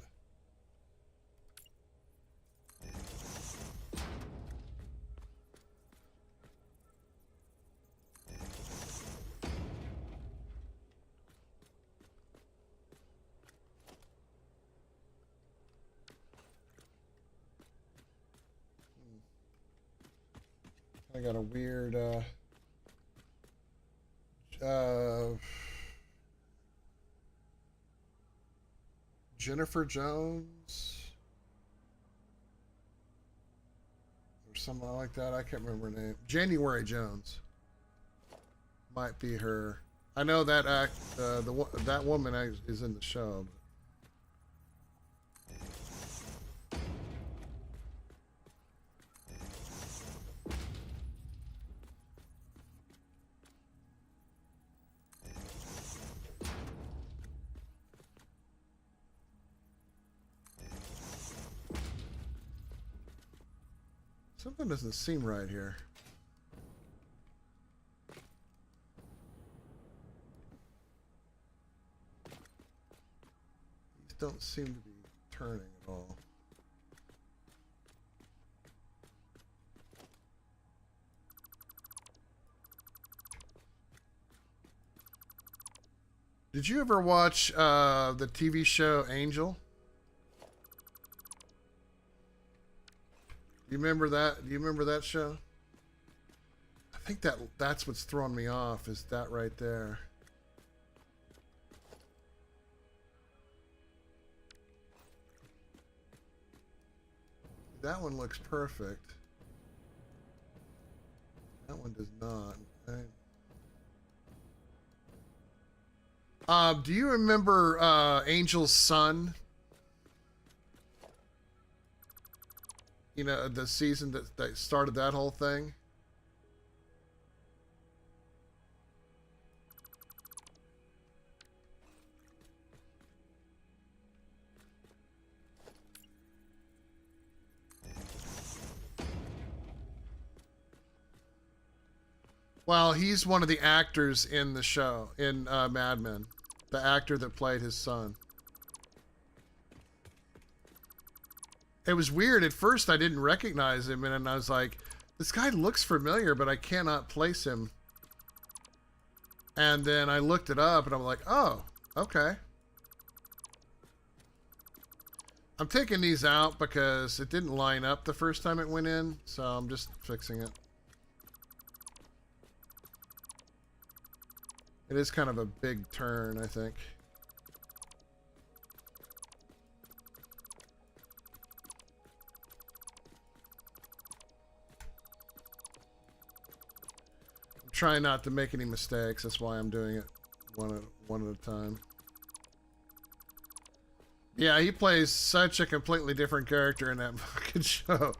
I got a weird Jennifer Jones or something like that. I can't remember her name. January Jones might be her. I know that that woman is in the show. Something doesn't seem right here. These don't seem to be turning at all. Did you ever watch the TV show Angel? You remember that? Do you remember that show? I think that's what's throwing me off, is that right there. That one looks perfect. That one does not. Okay. Do you remember Angel's son? You know, the season that started that whole thing? Well, he's one of the actors in the show, in Mad Men. The actor that played his son. It was weird. At first, I didn't recognize him, and I was like, this guy looks familiar, but I cannot place him. And then I looked it up, and I'm like, oh, okay. I'm taking these out because it didn't line up the first time it went in, so I'm just fixing it. It is kind of a big turn, I think. I'm trying not to make any mistakes. That's why I'm doing it one at a time. Yeah, he plays such a completely different character in that fucking show.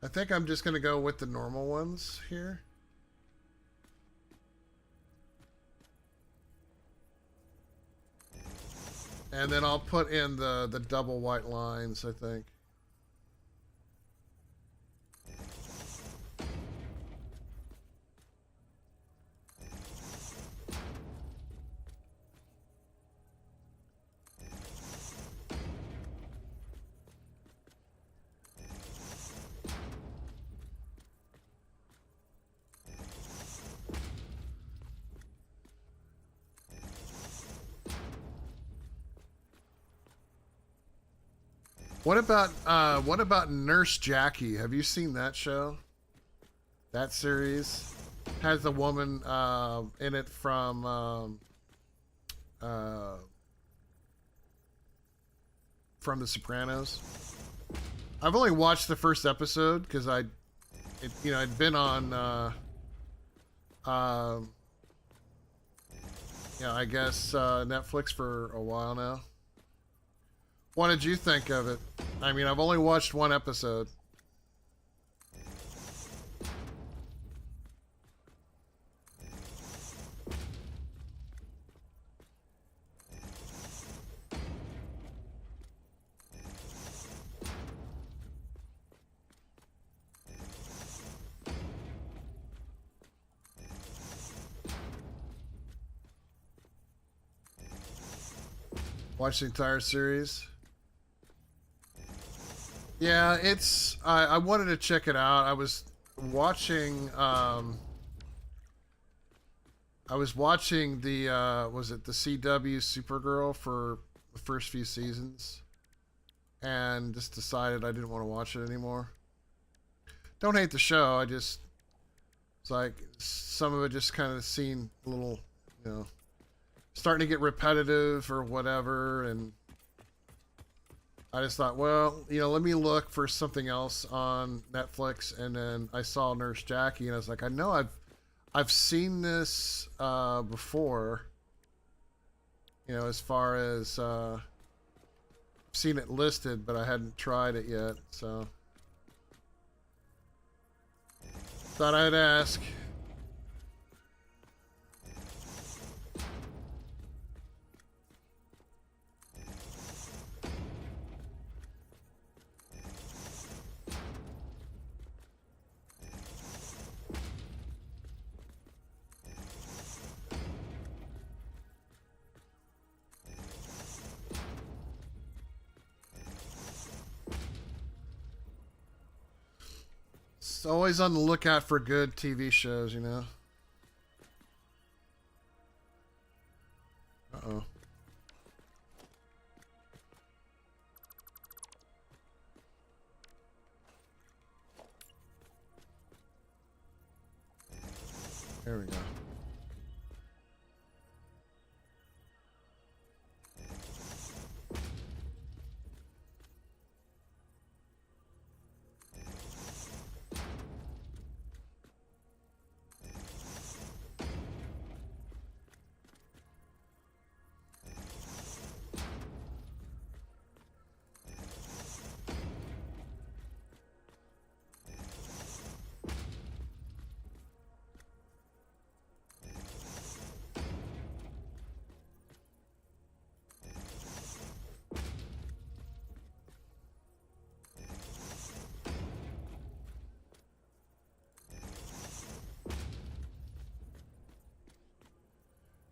I think I'm just going to go with the normal ones here. And then I'll put in the double white lines, I think. What about Nurse Jackie? Have you seen that show? That series has a woman in it from The Sopranos. I've only watched the first episode because I'd been on I guess Netflix for a while now. What did you think of it? I mean, I've only watched one episode. Watch the entire series. Yeah, it's. I wanted to check it out. I was watching. I was watching the. Was it the CW Supergirl for the first few seasons, and just decided I didn't want to watch it anymore. Don't hate the show. I just. It's like some of it just kind of seemed a little, you know, starting to get repetitive or whatever, and I just thought, well, you know, let me look for something else on Netflix, and then I saw Nurse Jackie, and I was like, I know I've seen this before, you know, as far as seen it listed, but I hadn't tried it yet, so thought I'd ask. It's always on the lookout for good TV shows, you know. Uh-oh. There we go.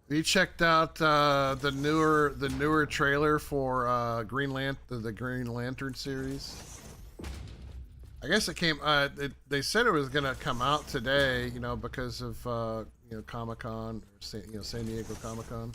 You checked out the newer trailer for the Green Lantern series. I guess it came. They said it was gonna come out today, you know, because of you know, Comic Con, you know, San Diego Comic Con.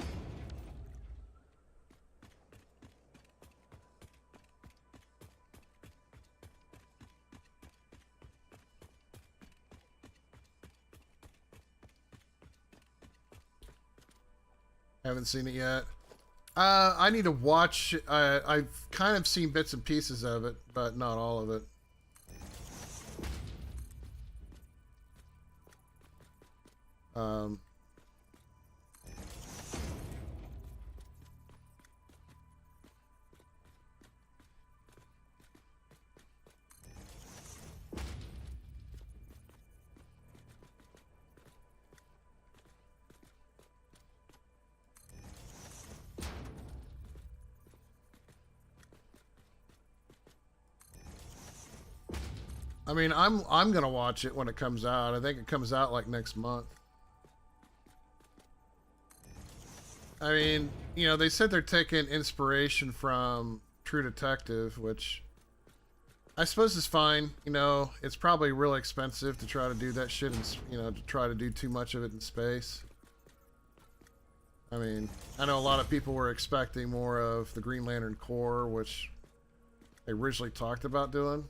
Haven't seen it yet. I need to watch. I've kind of seen bits and pieces of it, but not all of it. Um, I mean, I'm gonna watch it when it comes out. I think it comes out like next month. I mean, you know, they said they're taking inspiration from True Detective, which I suppose is fine. You know, it's probably really expensive to try to do that shit, and you know, to try to do too much of it in space. I mean, I know a lot of people were expecting more of the Green Lantern Corps, which they originally talked about doing.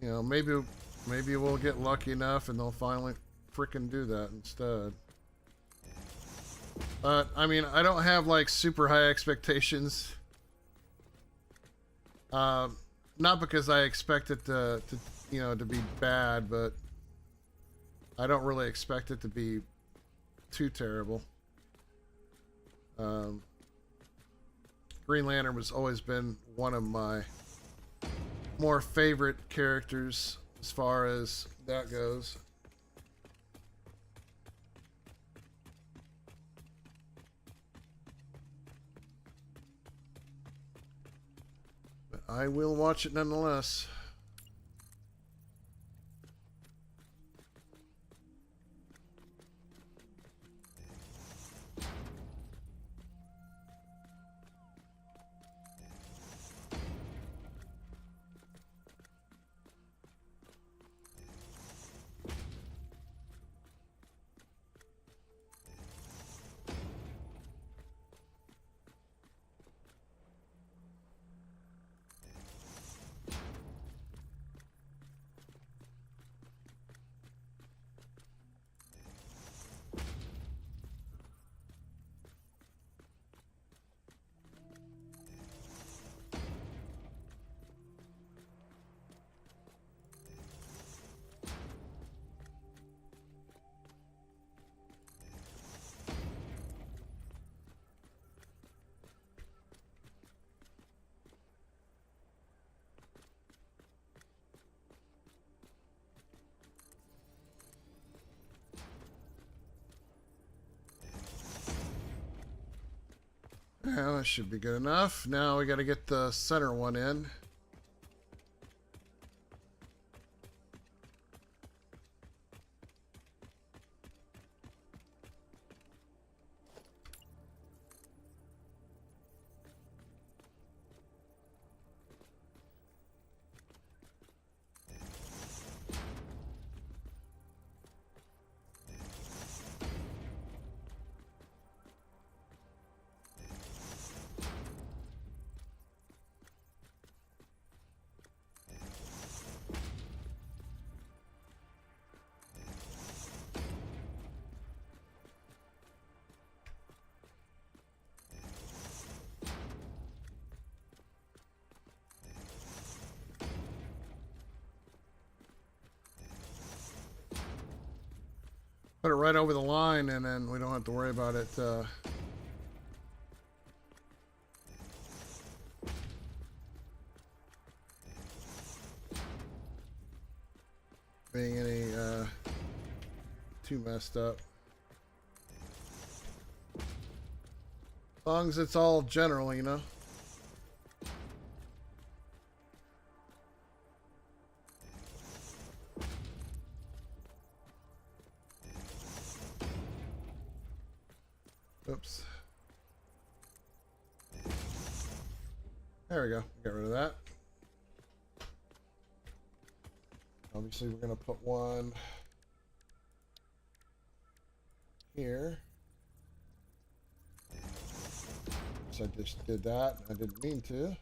You know, maybe we'll get lucky enough and they'll finally frickin' do that instead. But I mean, I don't have like super high expectations. Not because I expect it to you know, to be bad, but I don't really expect it to be too terrible. Green Lantern has always been one of my more favorite characters as far as that goes. But I will watch it nonetheless. Well, that should be good enough. Now we got to get the center one in. Put it right over the line, and then we don't have to worry about it being any too messed up. As long as it's all general, you know. Oops. There we go. Get rid of that. Obviously, we're going to put one here. So I just did that. I didn't mean to.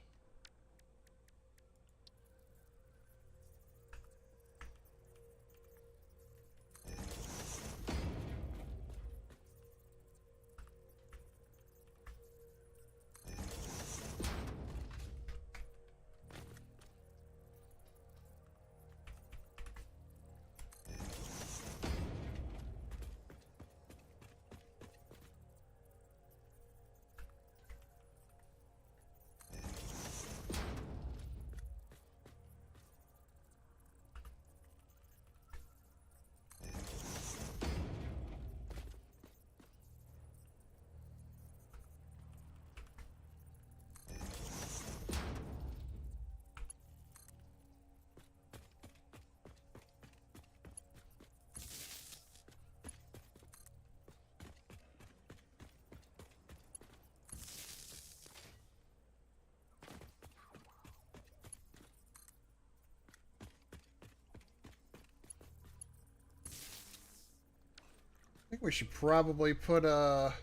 I think we should probably put a...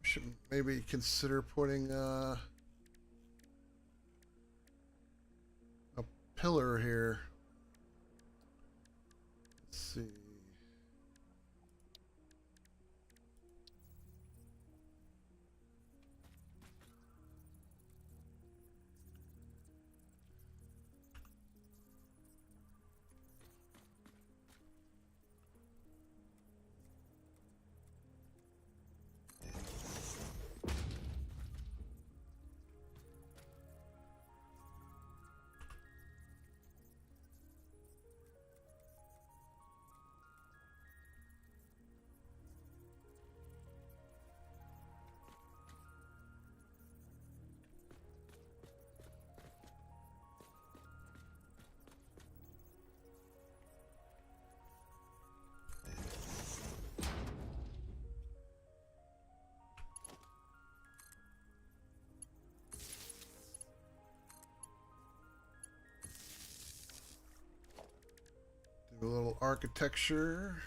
should maybe consider putting a pillar here. Let's see. Do a little architecture.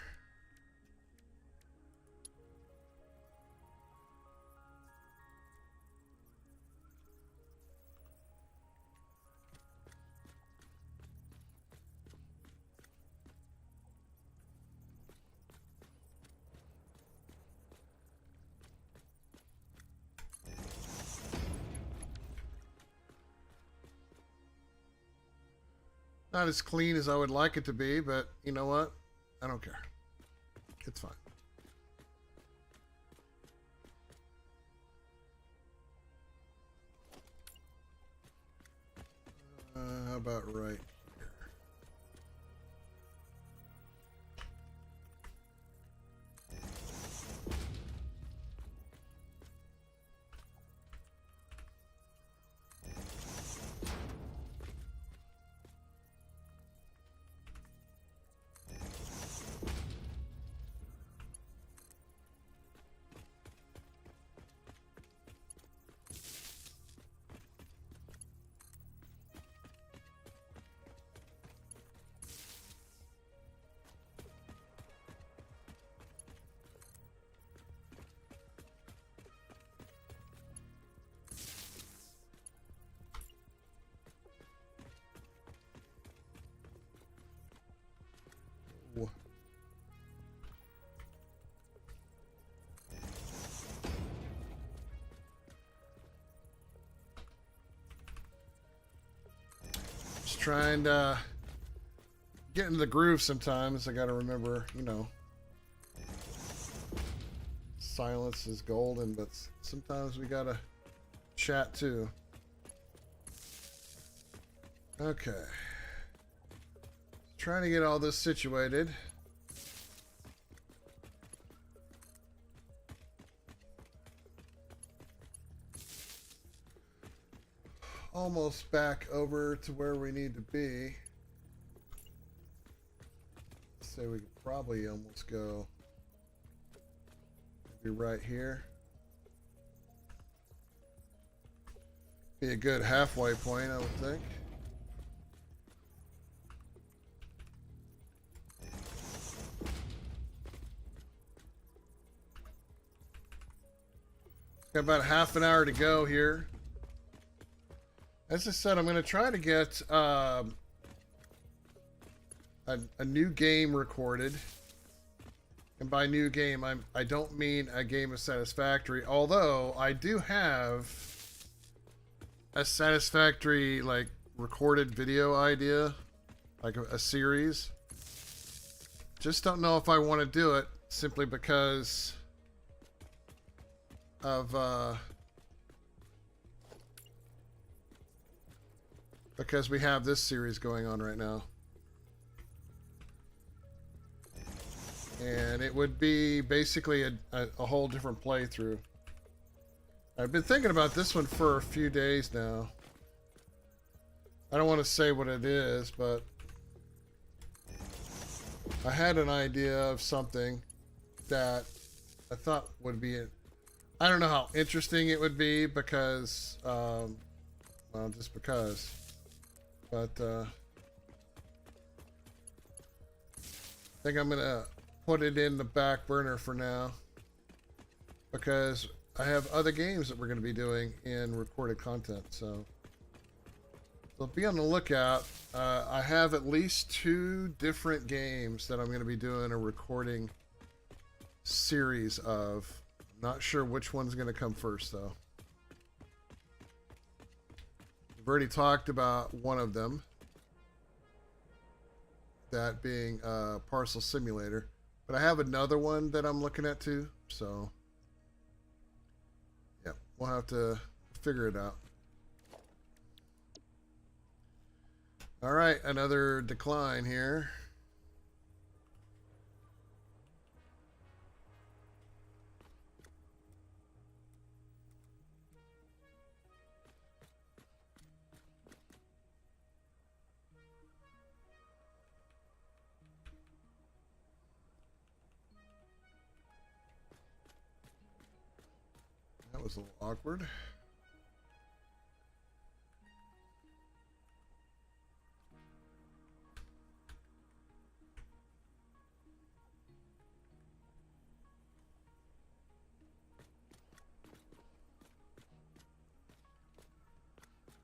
Not as clean as I would like it to be, but you know what? I don't care. It's fine. How about right here? trying to get into the groove sometimes. I gotta remember, you know, silence is golden, but sometimes we gotta chat too. Okay. Trying to get all this situated. Almost back over to where we need to be. Say we could probably almost go maybe right here. Be a good halfway point, I would think. Got about half an hour to go here. As I said, I'm going to try to get a new game recorded. And by new game, I don't mean a game of Satisfactory. Although, I do have a Satisfactory, like, recorded video idea. Like a series. Just don't know if I want to do it. Simply because of, because we have this series going on right now. And it would be basically a whole different playthrough. I've been thinking about this one for a few days now. I don't want to say what it is, but I had an idea of something that I thought would be I don't know how interesting it would be because, well, just because. But I think I'm gonna put it in the back burner for now because I have other games that we're going to be doing in recorded content. So be on the lookout. I have at least 2 different games that I'm going to be doing a recording series of. Not sure which one's going to come first though. We've already talked about one of them. That being Parcel Simulator. But I have another one that I'm looking at too. So, yeah, we'll have to figure it out. All right, another decline here. That was a little awkward.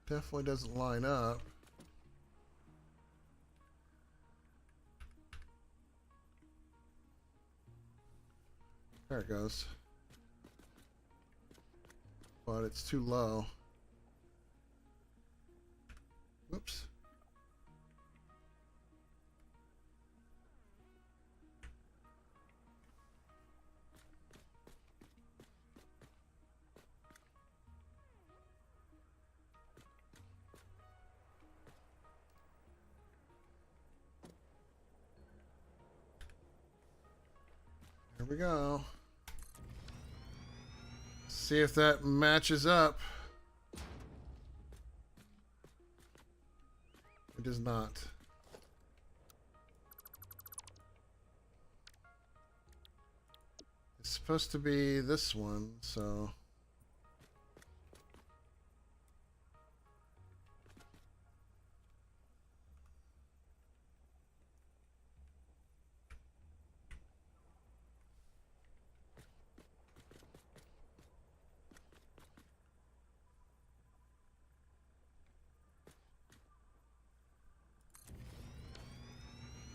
Definitely doesn't line up. There it goes. But it's too low. Whoops. Here we go. See if that matches up. It does not. It's supposed to be this one, so.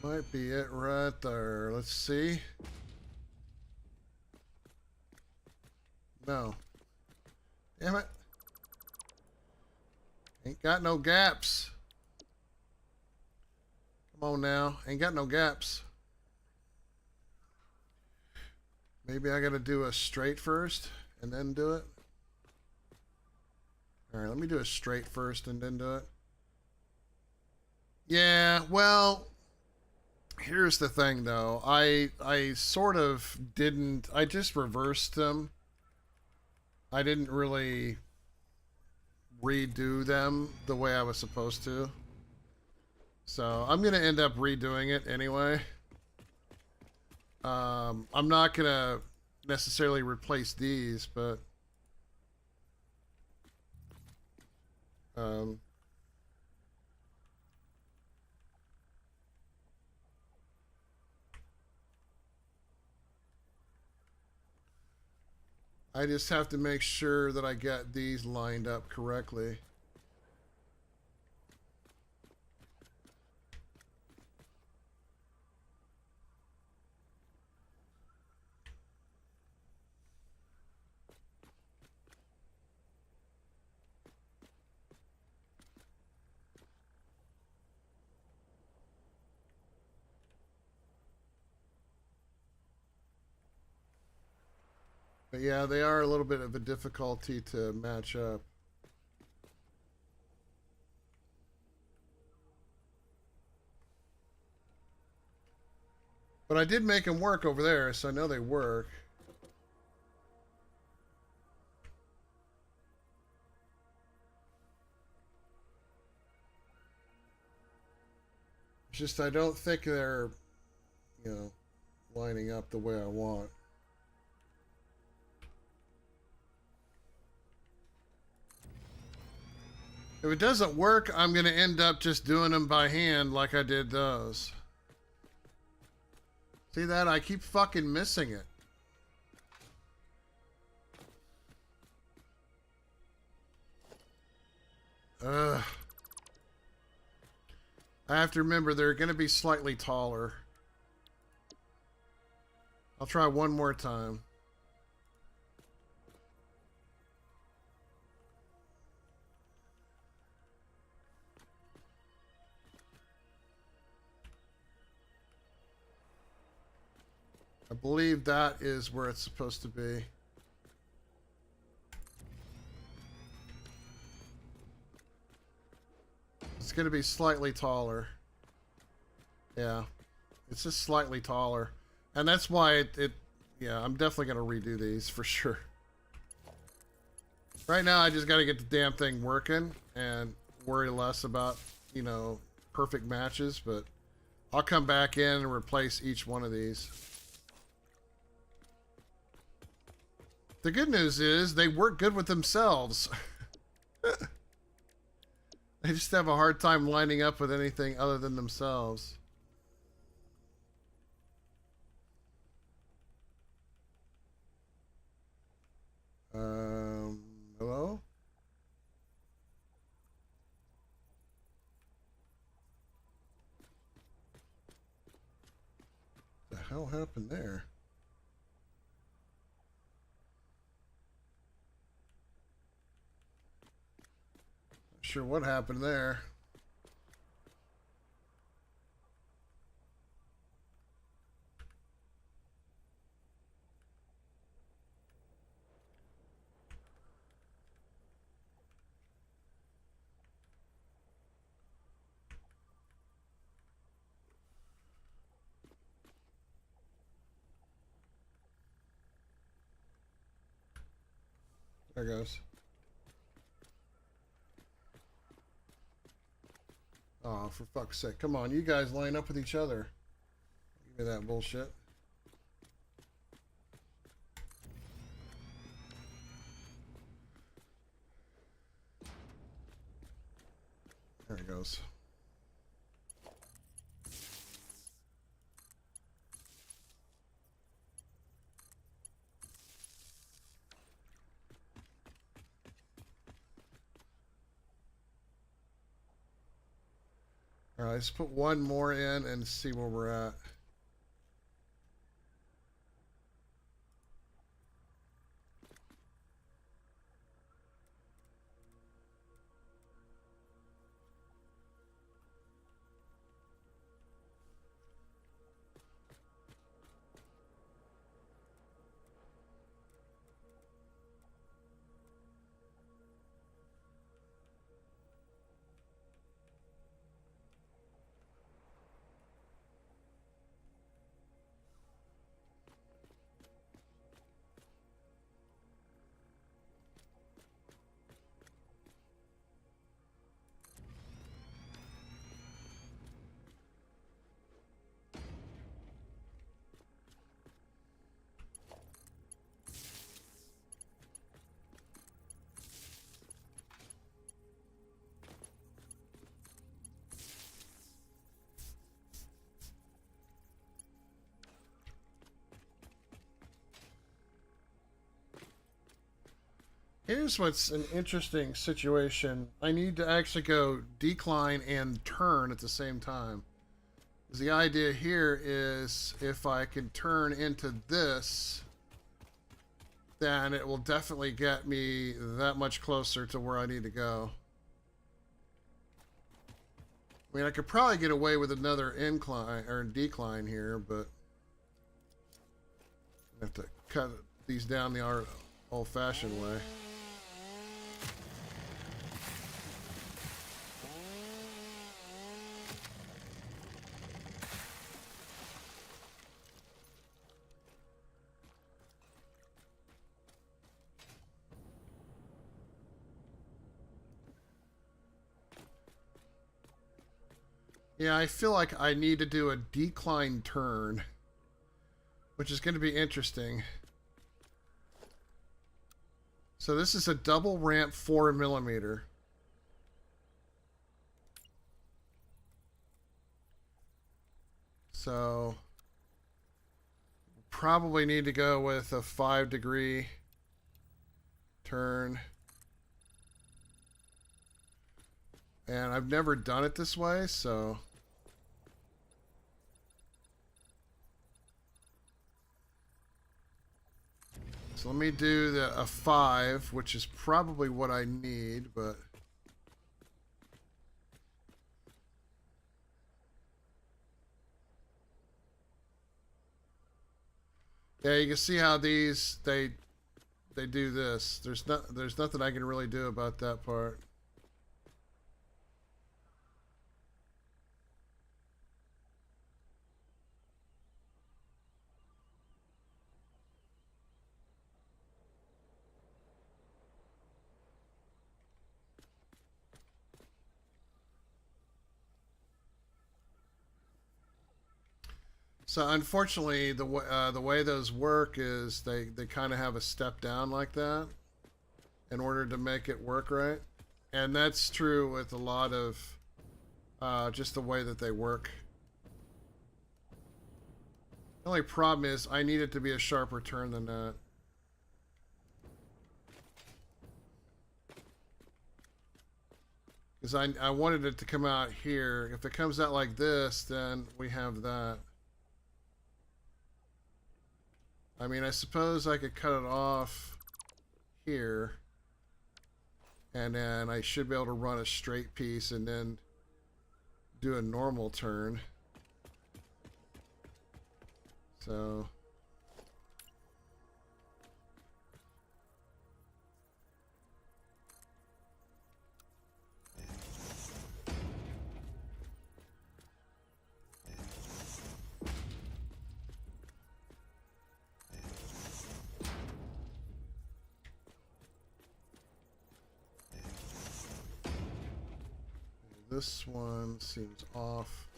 Might be it right there. Let's see. No. Damn it. Ain't got no gaps. Come on now. Ain't got no gaps. Maybe I gotta do a straight first and then do it. Alright, let me do a straight first and then do it. Yeah, well, here's the thing though. I sort of didn't, I just reversed them. I didn't really redo them the way I was supposed to. So I'm gonna end up redoing it anyway. I'm not gonna necessarily replace these, but um, I just have to make sure that I get these lined up correctly. But yeah, they are a little bit of a difficulty to match up. But I did make them work over there, so I know they work. It's just I don't think they're, you know, lining up the way I want. If it doesn't work, I'm going to end up just doing them by hand like I did those. See that? I keep fucking missing it. Ugh. I have to remember they're going to be slightly taller. I'll try one more time. I believe that is where it's supposed to be. It's going to be slightly taller. Yeah. It's just slightly taller. And that's why yeah, I'm definitely going to redo these for sure. Right now, I just got to get the damn thing working and worry less about, you know, perfect matches. But I'll come back in and replace each one of these. The good news is they work good with themselves. They just have a hard time lining up with anything other than themselves. Hello? The hell happened there? Not sure what happened there. There goes. Oh, for fuck's sake. Come on, you guys line up with each other. Give me that bullshit. There it goes. All right, let's put one more in and see where we're at. Here's what's an interesting situation. I need to actually go decline and turn at the same time. The idea here is if I can turn into this, then it will definitely get me that much closer to where I need to go. I mean, I could probably get away with another incline or decline here, but I have to cut these down the old-fashioned way. Yeah, I feel like I need to do a decline turn, which is going to be interesting. So this is a double ramp 4mm. So probably need to go with a 5-degree turn. And I've never done it this way, so let me do a 5, which is probably what I need, but yeah, you can see how these they do this. There's nothing I can really do about that part. So unfortunately, the way those work is they kind of have a step down like that in order to make it work right, and that's true with a lot of just the way that they work. The only problem is I need it to be a sharper turn than that. Because I wanted it to come out here. If it comes out like this, then we have that. I mean, I suppose I could cut it off here. And then I should be able to run a straight piece and then do a normal turn. So this one seems off.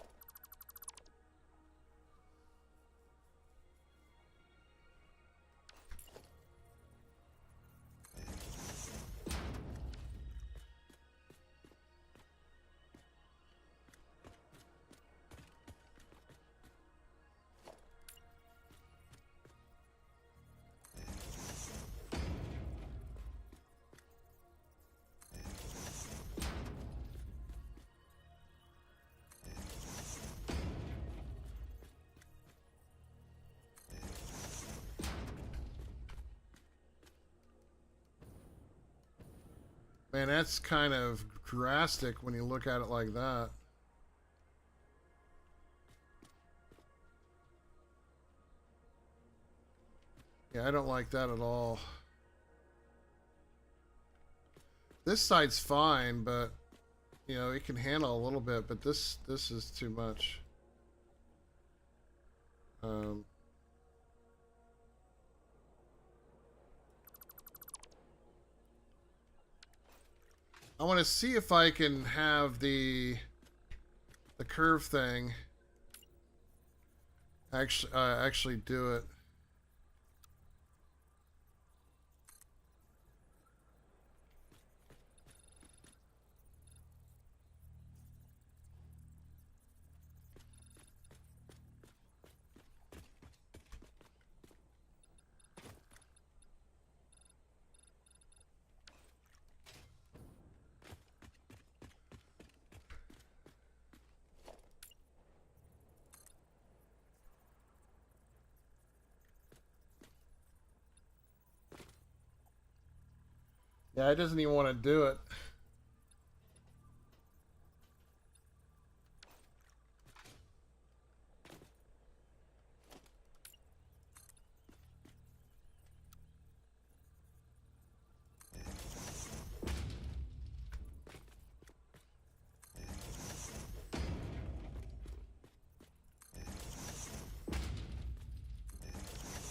Man, that's kind of drastic when you look at it like that. Yeah, I don't like that at all. This side's fine, but you know, it can handle a little bit, but this is too much. I want to see if I can have the curve thing actually do it. Yeah, it doesn't even want to do it.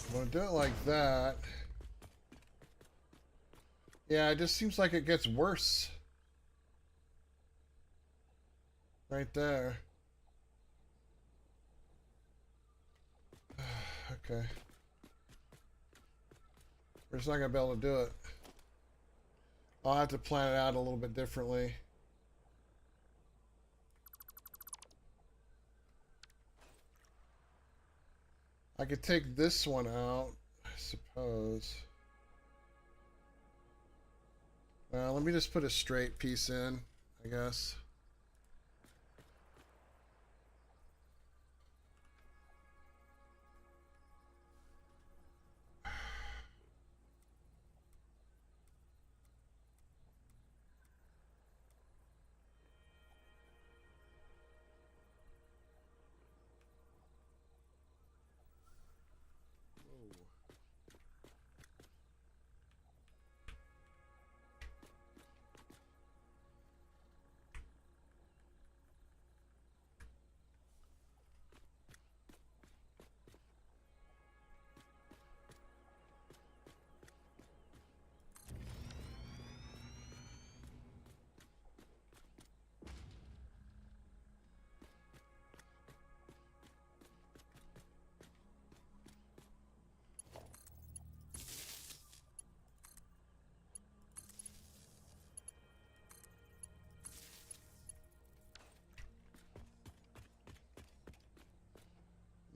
I'm gonna do it like that. Yeah, it just seems like it gets worse. Right there. Okay. We're just not gonna be able to do it. I'll have to plan it out a little bit differently. I could take this one out, I suppose. Well, let me just put a straight piece in, I guess.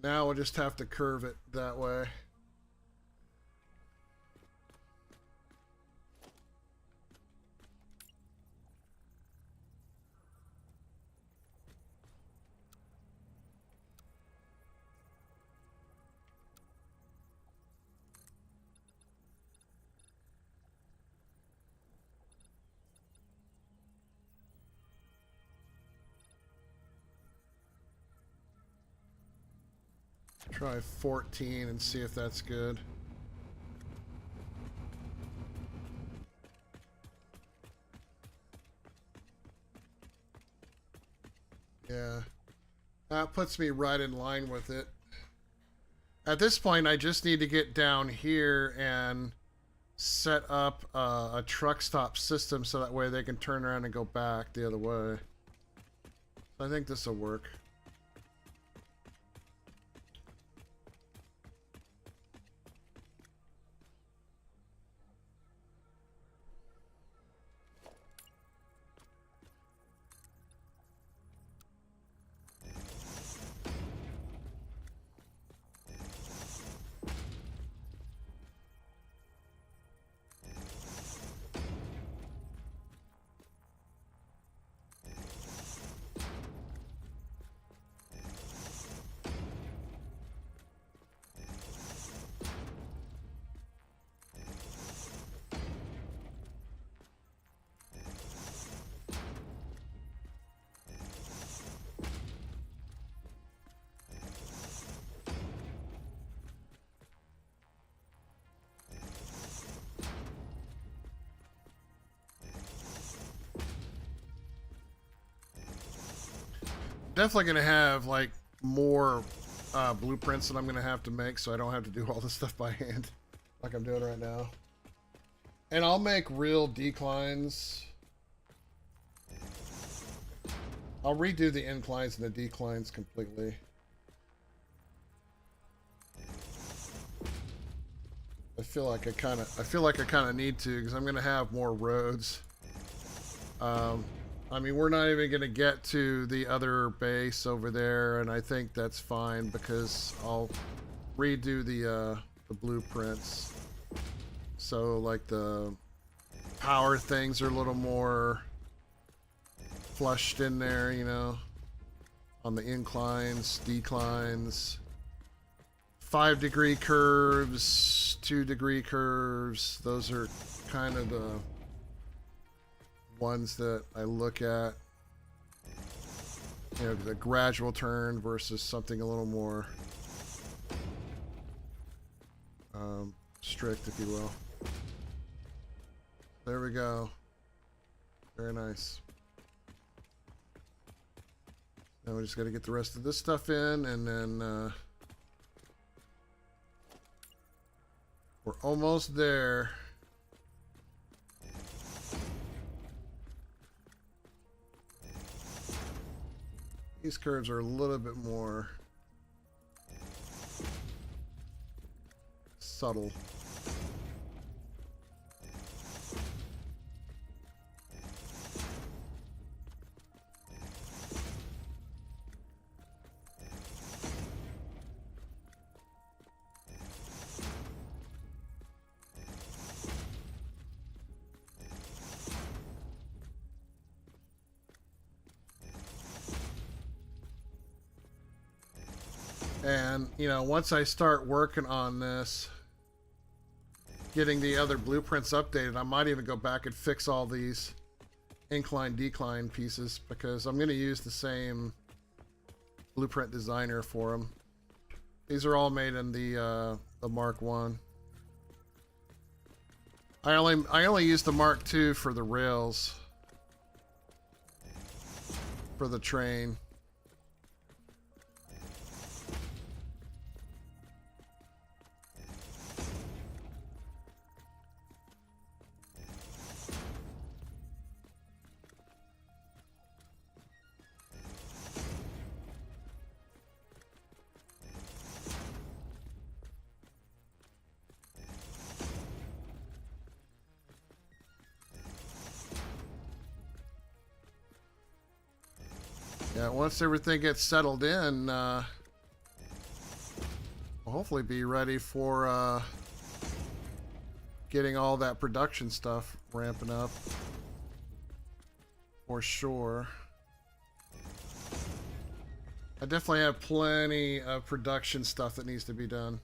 Now we'll just have to curve it that way. Try 14 and see if that's good. Yeah. That puts me right in line with it. At this point, I just need to get down here and set up a truck stop system so that way they can turn around and go back the other way. So I think this will work. Definitely gonna have like more blueprints that I'm gonna have to make, so I don't have to do all this stuff by hand like I'm doing right now. And I'll make real declines. I'll redo the inclines and the declines completely. I feel like I kind of need to, because I'm gonna have more roads. I mean, we're not even going to get to the other base over there, and I think that's fine because I'll redo the blueprints. So, like, the power things are a little more flushed in there, you know, on the inclines, declines. 5-degree curves, 2-degree curves. Those are kind of the ones that I look at. You know, the gradual turn versus something a little more strict, if you will. There we go. Very nice. Now we just got to get the rest of this stuff in, and then we're almost there. These curves are a little bit more subtle. And, you know, once I start working on this, getting the other blueprints updated, I might even go back and fix all these incline decline pieces, because I'm going to use the same blueprint designer for them. These are all made in the Mark 1. I only use the Mark 2 for the rails for the train. Yeah, once everything gets settled in, we'll hopefully be ready for getting all that production stuff ramping up. For sure. I definitely have plenty of production stuff that needs to be done.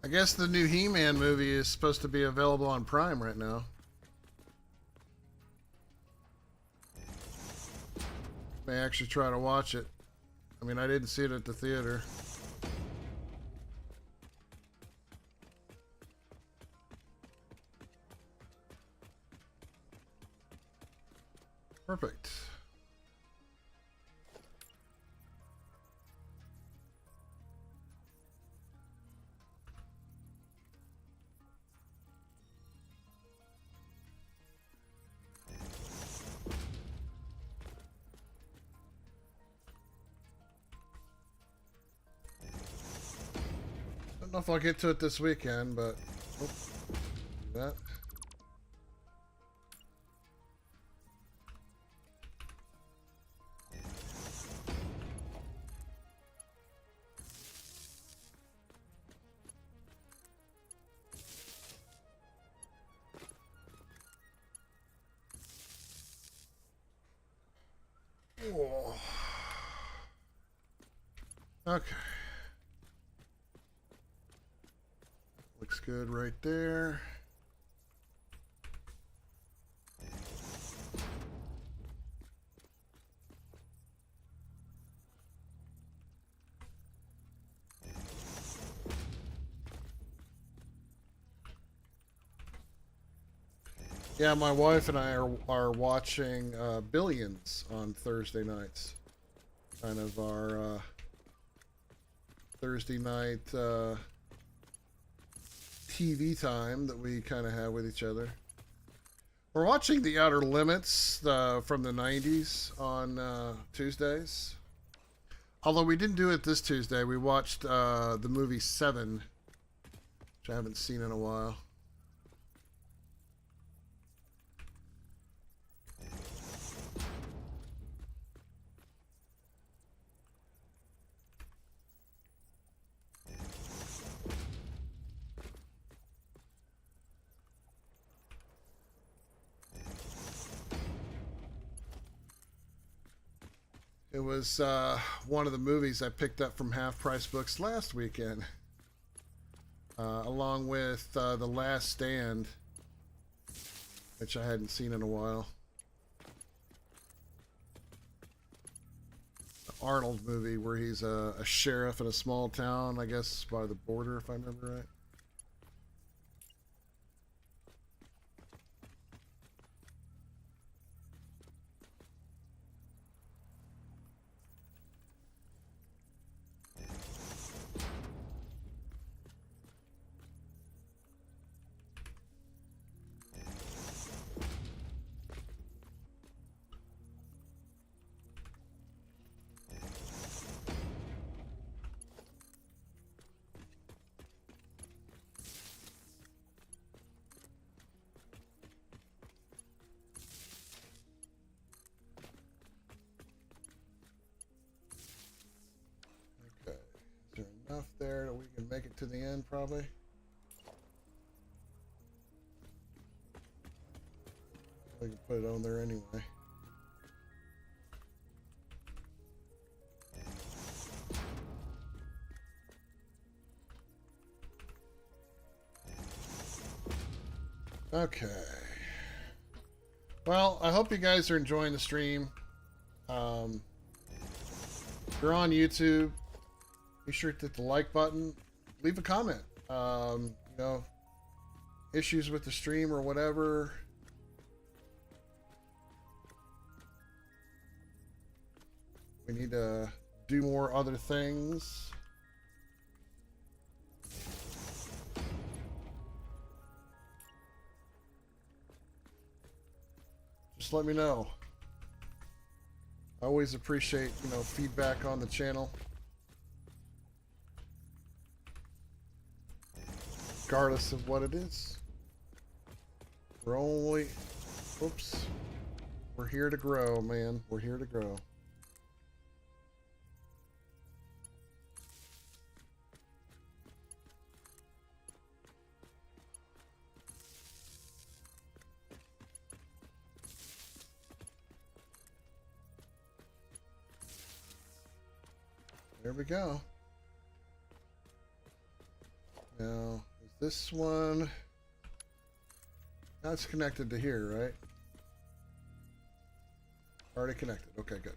I guess the new He-Man movie is supposed to be available on Prime right now. May actually try to watch it. I mean, I didn't see it at the theater. Perfect. I don't know if I'll get to it this weekend, but do that. Whoa. Okay. Looks good right there. Yeah, my wife and I are watching Billions on Thursday nights. Kind of our Thursday night TV time that we kind of have with each other. We're watching The Outer Limits from the 90s on Tuesdays. Although we didn't do it this Tuesday. We watched the movie Seven, which I haven't seen in a while. It was one of the movies I picked up from Half Price Books last weekend, along with The Last Stand, which I hadn't seen in a while. The Arnold movie where he's a sheriff in a small town, I guess by the border, if I remember right. Enough there that we can make it to the end, probably. We can put it on there anyway. Okay. Well, I hope you guys are enjoying the stream. If you're on YouTube, be sure to hit the like button. Leave a comment. You know, issues with the stream or whatever. We need to do more other things. Just let me know. I always appreciate, you know, feedback on the channel. Regardless of what it is. We're only... Oops. We're here to grow, man. We're here to grow. There we go. Now, is this one... That's connected to here, right? Already connected. Okay, good.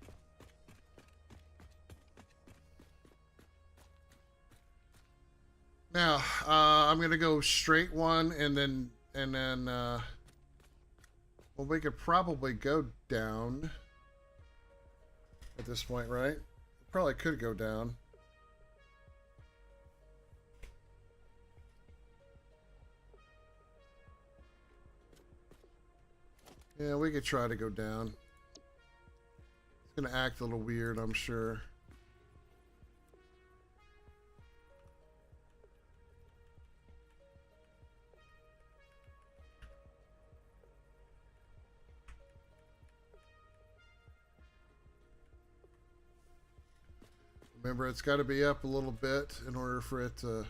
Now, I'm going to go straight one and then, well, we could probably go down at this point, right? Probably could go down. Yeah, we could try to go down. It's gonna act a little weird, I'm sure. Remember, it's got to be up a little bit in order for it to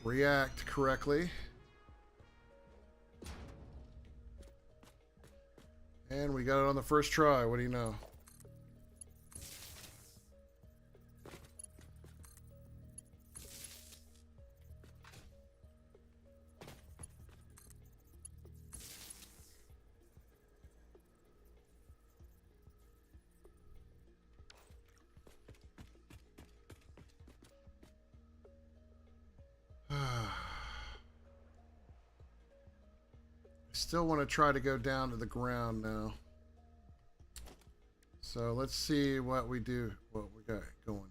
react correctly. And we got it on the first try. What do you know? still want to try to go down to the ground now. So let's see what we do, what we got going here.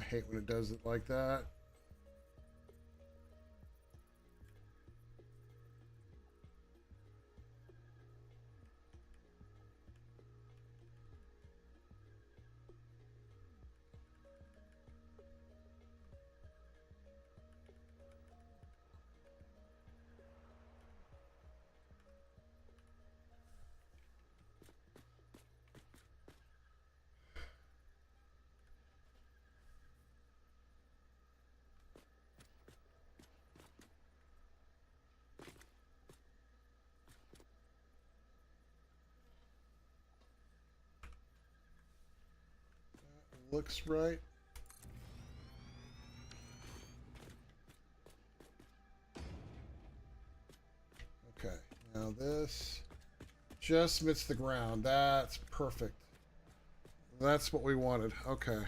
I hate when it does it like that. Looks right. Okay, now this just missed the ground. That's perfect. That's what we wanted. Okay.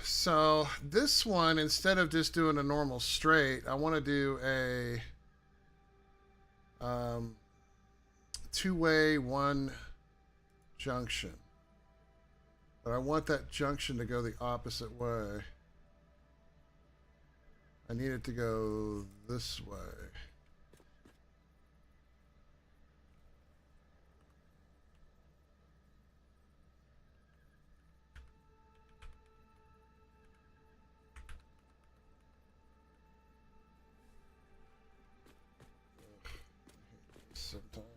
So this one, instead of just doing a normal straight, I want to do a two-way one junction. But I want that junction to go the opposite way. I need it to go this way. Sometimes.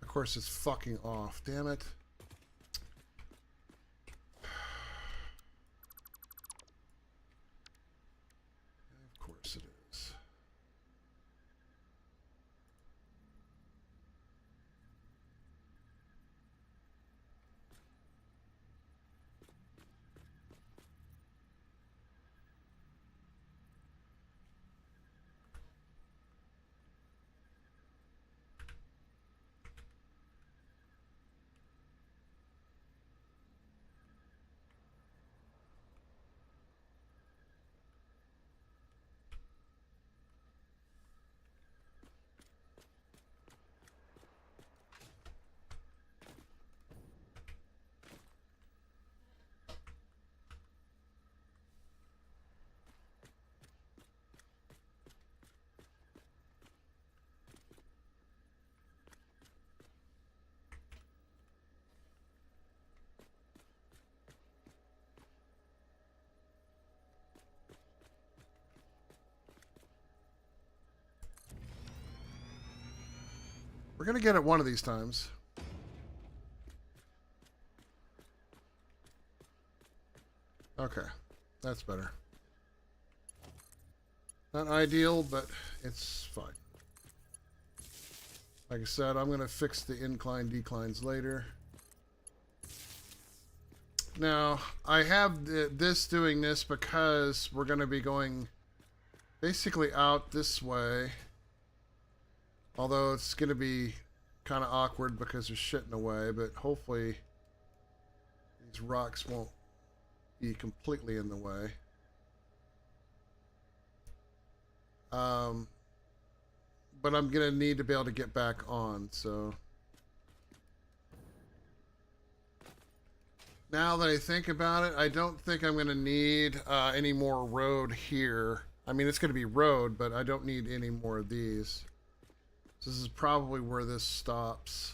Of course, it's fucking off. Damn it. Of course it is. We're going to get it one of these times. Okay. That's better. Not ideal, but it's fine. Like I said, I'm going to fix the incline declines later. Now, I have this doing this because we're going to be going basically out this way. Although it's going to be kind of awkward because there's shit in the way, but hopefully these rocks won't be completely in the way. But I'm going to need to be able to get back on, so... Now that I think about it, I don't think I'm going to need any more road here. I mean, it's going to be road, but I don't need any more of these. So this is probably where this stops.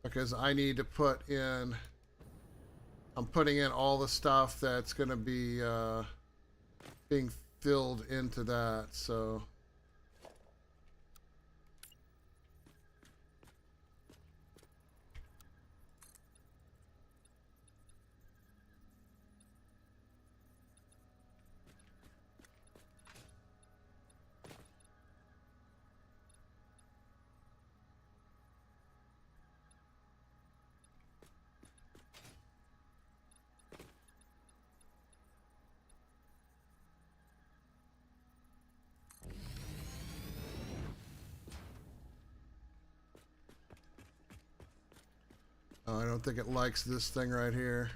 Because I need to put in... I'm putting in all the stuff that's going to be being filled into that, so... Oh, I don't think it likes this thing right here.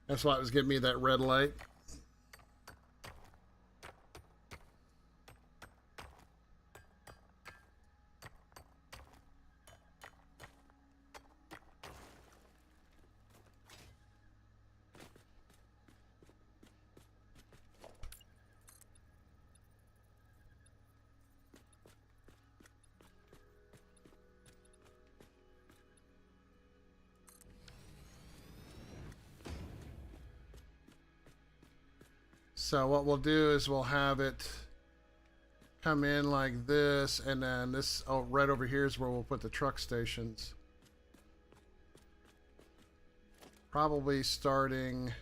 That's why it was giving me that red light. So what we'll do is we'll have it come in like this, and then this, oh, right over here is where we'll put the truck stations. Probably starting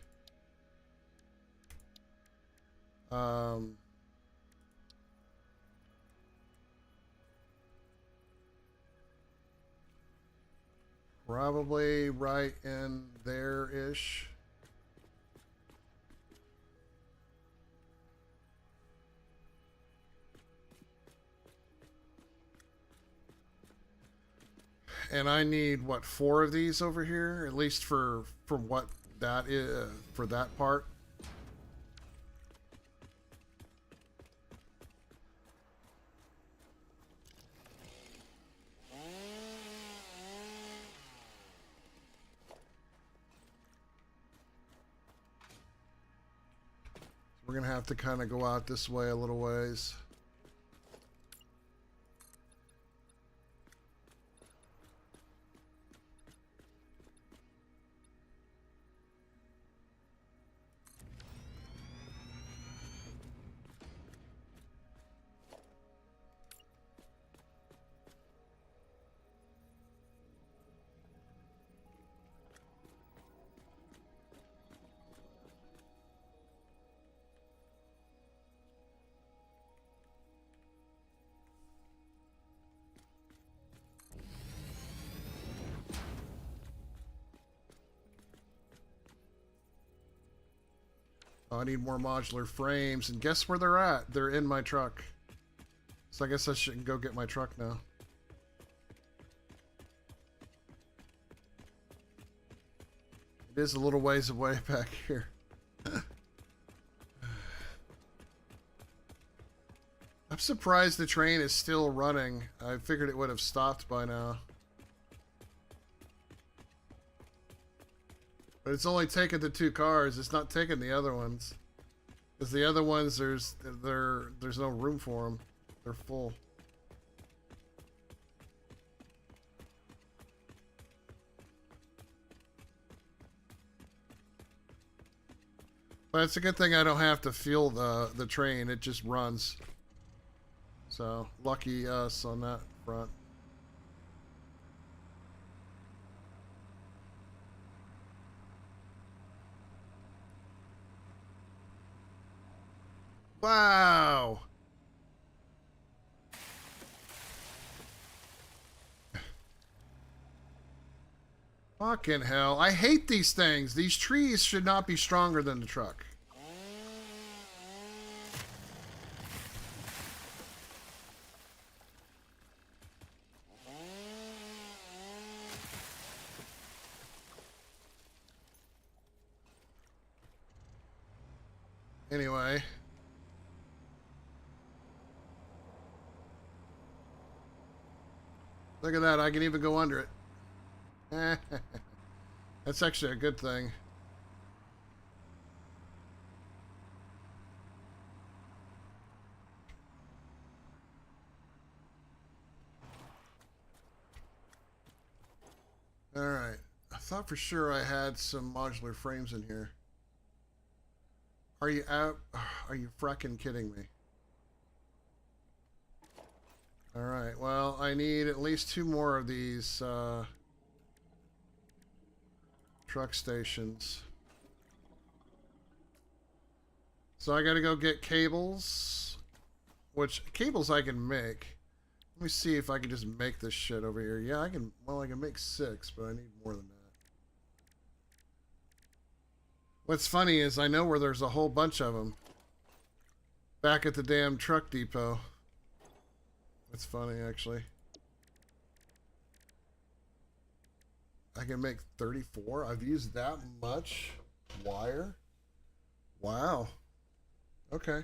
probably right in there-ish. And I need, what, 4 of these over here, at least for what that is, for that part. We're gonna have to kind of go out this way a little ways. Oh, I need more modular frames, and guess where they're at? They're in my truck. So I guess I should go get my truck now. It is a little ways away back here. I'm surprised the train is still running. I figured it would have stopped by now. But it's only taken the 2 cars. It's not taking the other ones. Because the other ones, there's no room for them. They're full. But it's a good thing I don't have to fuel the train. It just runs. So, lucky us on that front. Wow! Fucking hell. I hate these things. These trees should not be stronger than the truck. Anyway. Look at that. I can even go under it. That's actually a good thing. Alright. I thought for sure I had some modular frames in here. Are you out? Are you frickin' kidding me? Alright, well, I need at least 2 more of these truck stations. So I gotta go get cables. Which, cables I can make. Let me see if I can just make this shit over here. Yeah, I can, well, I can make 6, but I need more than that. What's funny is I know where there's a whole bunch of them. Back at the damn truck depot. That's funny, actually. I can make 34. I've used that much wire. Wow. Okay.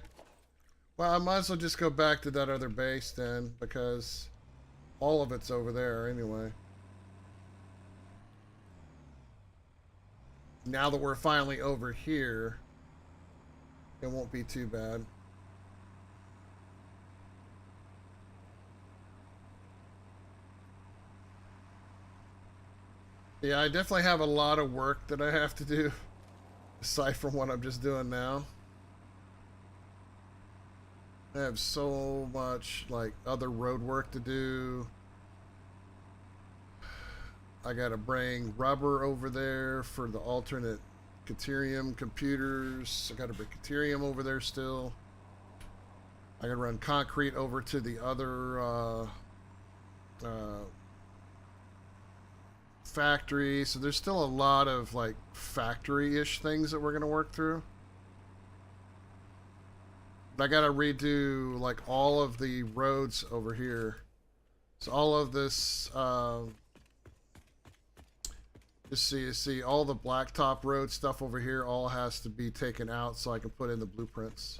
Well, I might as well just go back to that other base then, because all of it's over there anyway. Now that we're finally over here, it won't be too bad. Yeah, I definitely have a lot of work that I have to do, aside from what I'm just doing now. I have so much, like, other road work to do. I gotta bring rubber over there for the alternate Caterium computers. I gotta bring Caterium over there still. I gotta run concrete over to the other factory. So there's still a lot of, like, factory-ish things that we're gonna work through. I gotta redo, like, all of the roads over here. So all of this, just you see all the blacktop road stuff over here all has to be taken out so I can put in the blueprints.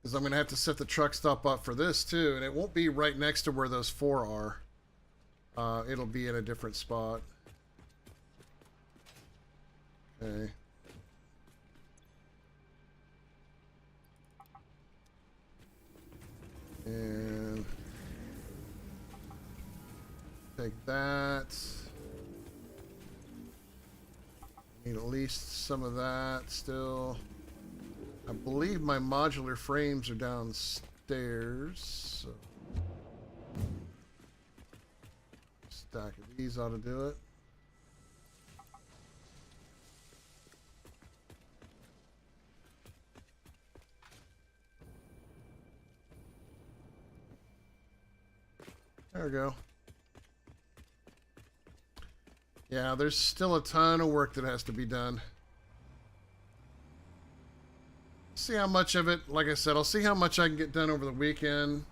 Because I'm going to have to set the truck stop up for this too, and it won't be right next to where those 4 are. It'll be in a different spot. Okay. And take that. Need at least some of that still. I believe my modular frames are downstairs. So stack of these ought to do it. There we go. Yeah, there's still a ton of work that has to be done. See how much of it, like I said, I'll see how much I can get done over the weekend.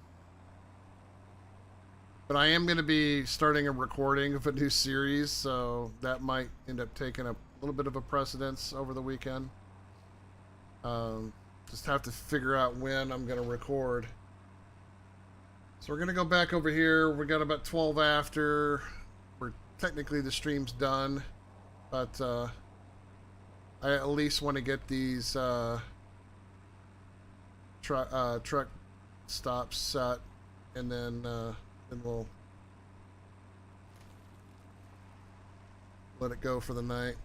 But I am going to be starting a recording of a new series, so that might end up taking a little bit of a precedence over the weekend. Just have to figure out when I'm going to record. So we're going to go back over here. We got about 12 after. We're technically the stream's done, but I at least want to get these truck stops set, and then we'll let it go for the night.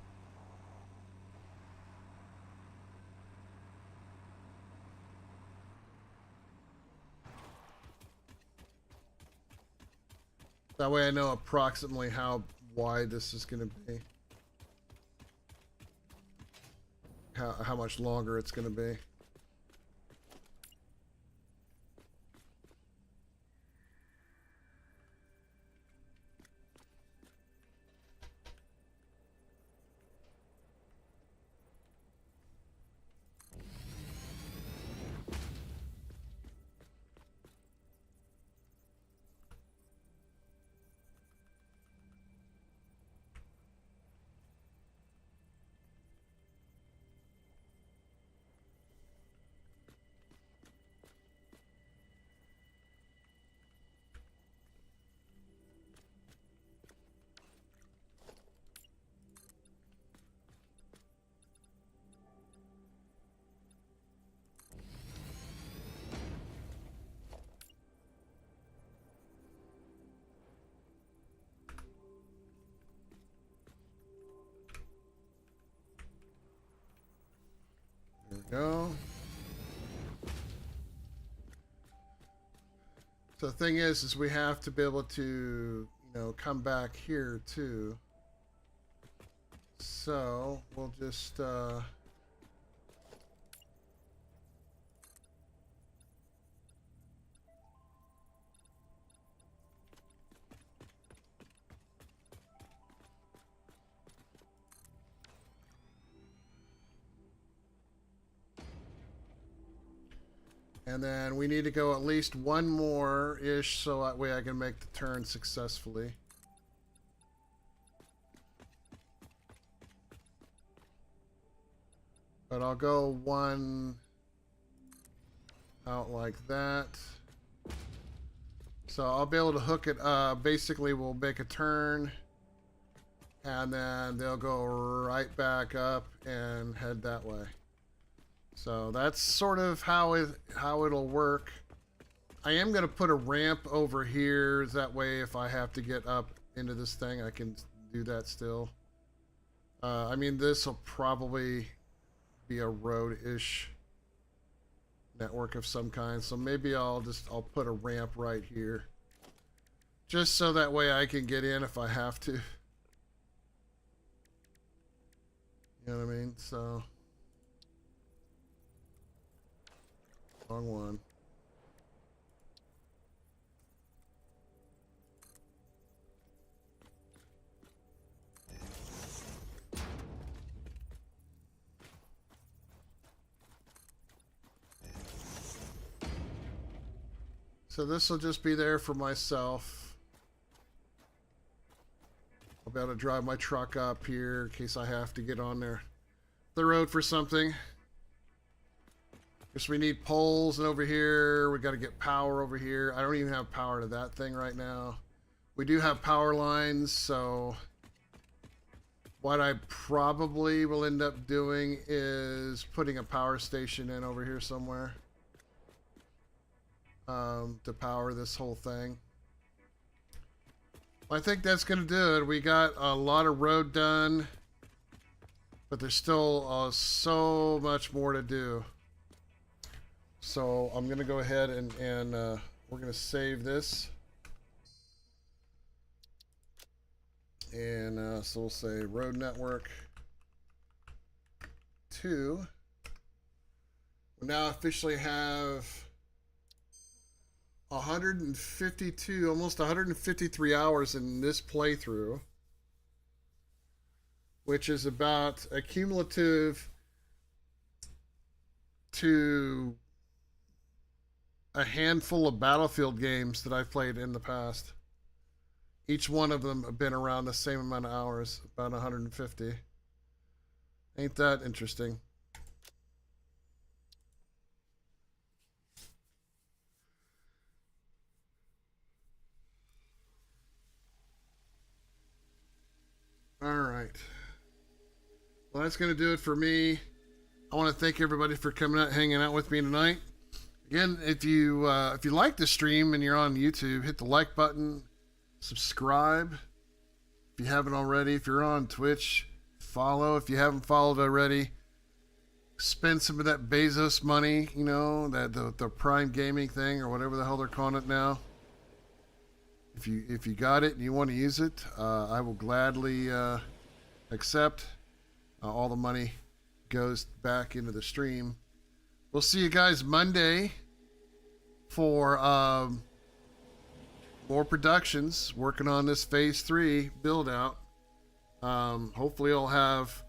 That way I know approximately how wide this is going to be. How much longer it's going to be. Go. So the thing is we have to be able to, you know, come back here too. So we'll just and then we need to go at least one more ish so that way I can make the turn successfully. But I'll go one out like that. So I'll be able to hook it. Basically, we'll make a turn, and then they'll go right back up and head that way. So that's sort of how it'll work. I am going to put a ramp over here. That way, if I have to get up into this thing, I can do that still. I mean, this will probably be a road-ish network of some kind. So maybe I'll put a ramp right here. Just so that way I can get in if I have to. You know what I mean? So... wrong one. So this will just be there for myself. I'll be able to drive my truck up here in case I have to get on the road for something. Guess we need poles, and over here we got to get power over here. I don't even have power to that thing right now. We do have power lines, so what I probably will end up doing is putting a power station in over here somewhere to power this whole thing. I think that's going to do it. We got a lot of road done, but there's still so much more to do. So I'm going to go ahead and we're going to save this. And so we'll say road network 2. We now officially have 152, almost 153 hours in this playthrough, which is about a cumulative to a handful of Battlefield games that I've played in the past. Each one of them have been around the same amount of hours, about 150. Ain't that interesting? All right. Well, that's going to do it for me. I want to thank everybody for coming out, hanging out with me tonight. Again, if you like the stream and you're on YouTube, hit the like button, subscribe if you haven't already. If you're on Twitch, follow if you haven't followed already. Spend some of that Bezos money, you know, that the Prime Gaming thing or whatever the hell they're calling it now. If you got it and you want to use it, I will gladly accept. All the money goes back into the stream. We'll see you guys Monday for more productions, working on this phase 3 build out. Hopefully I'll have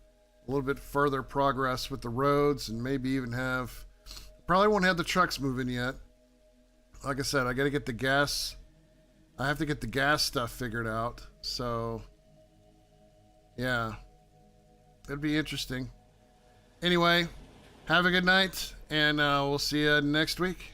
a little bit further progress with the roads, and maybe even probably won't have the trucks moving yet. Like I said, I got to get the gas. I have to get the gas stuff figured out. So yeah, it'll be interesting. Anyway, have a good night, and we'll see you next week.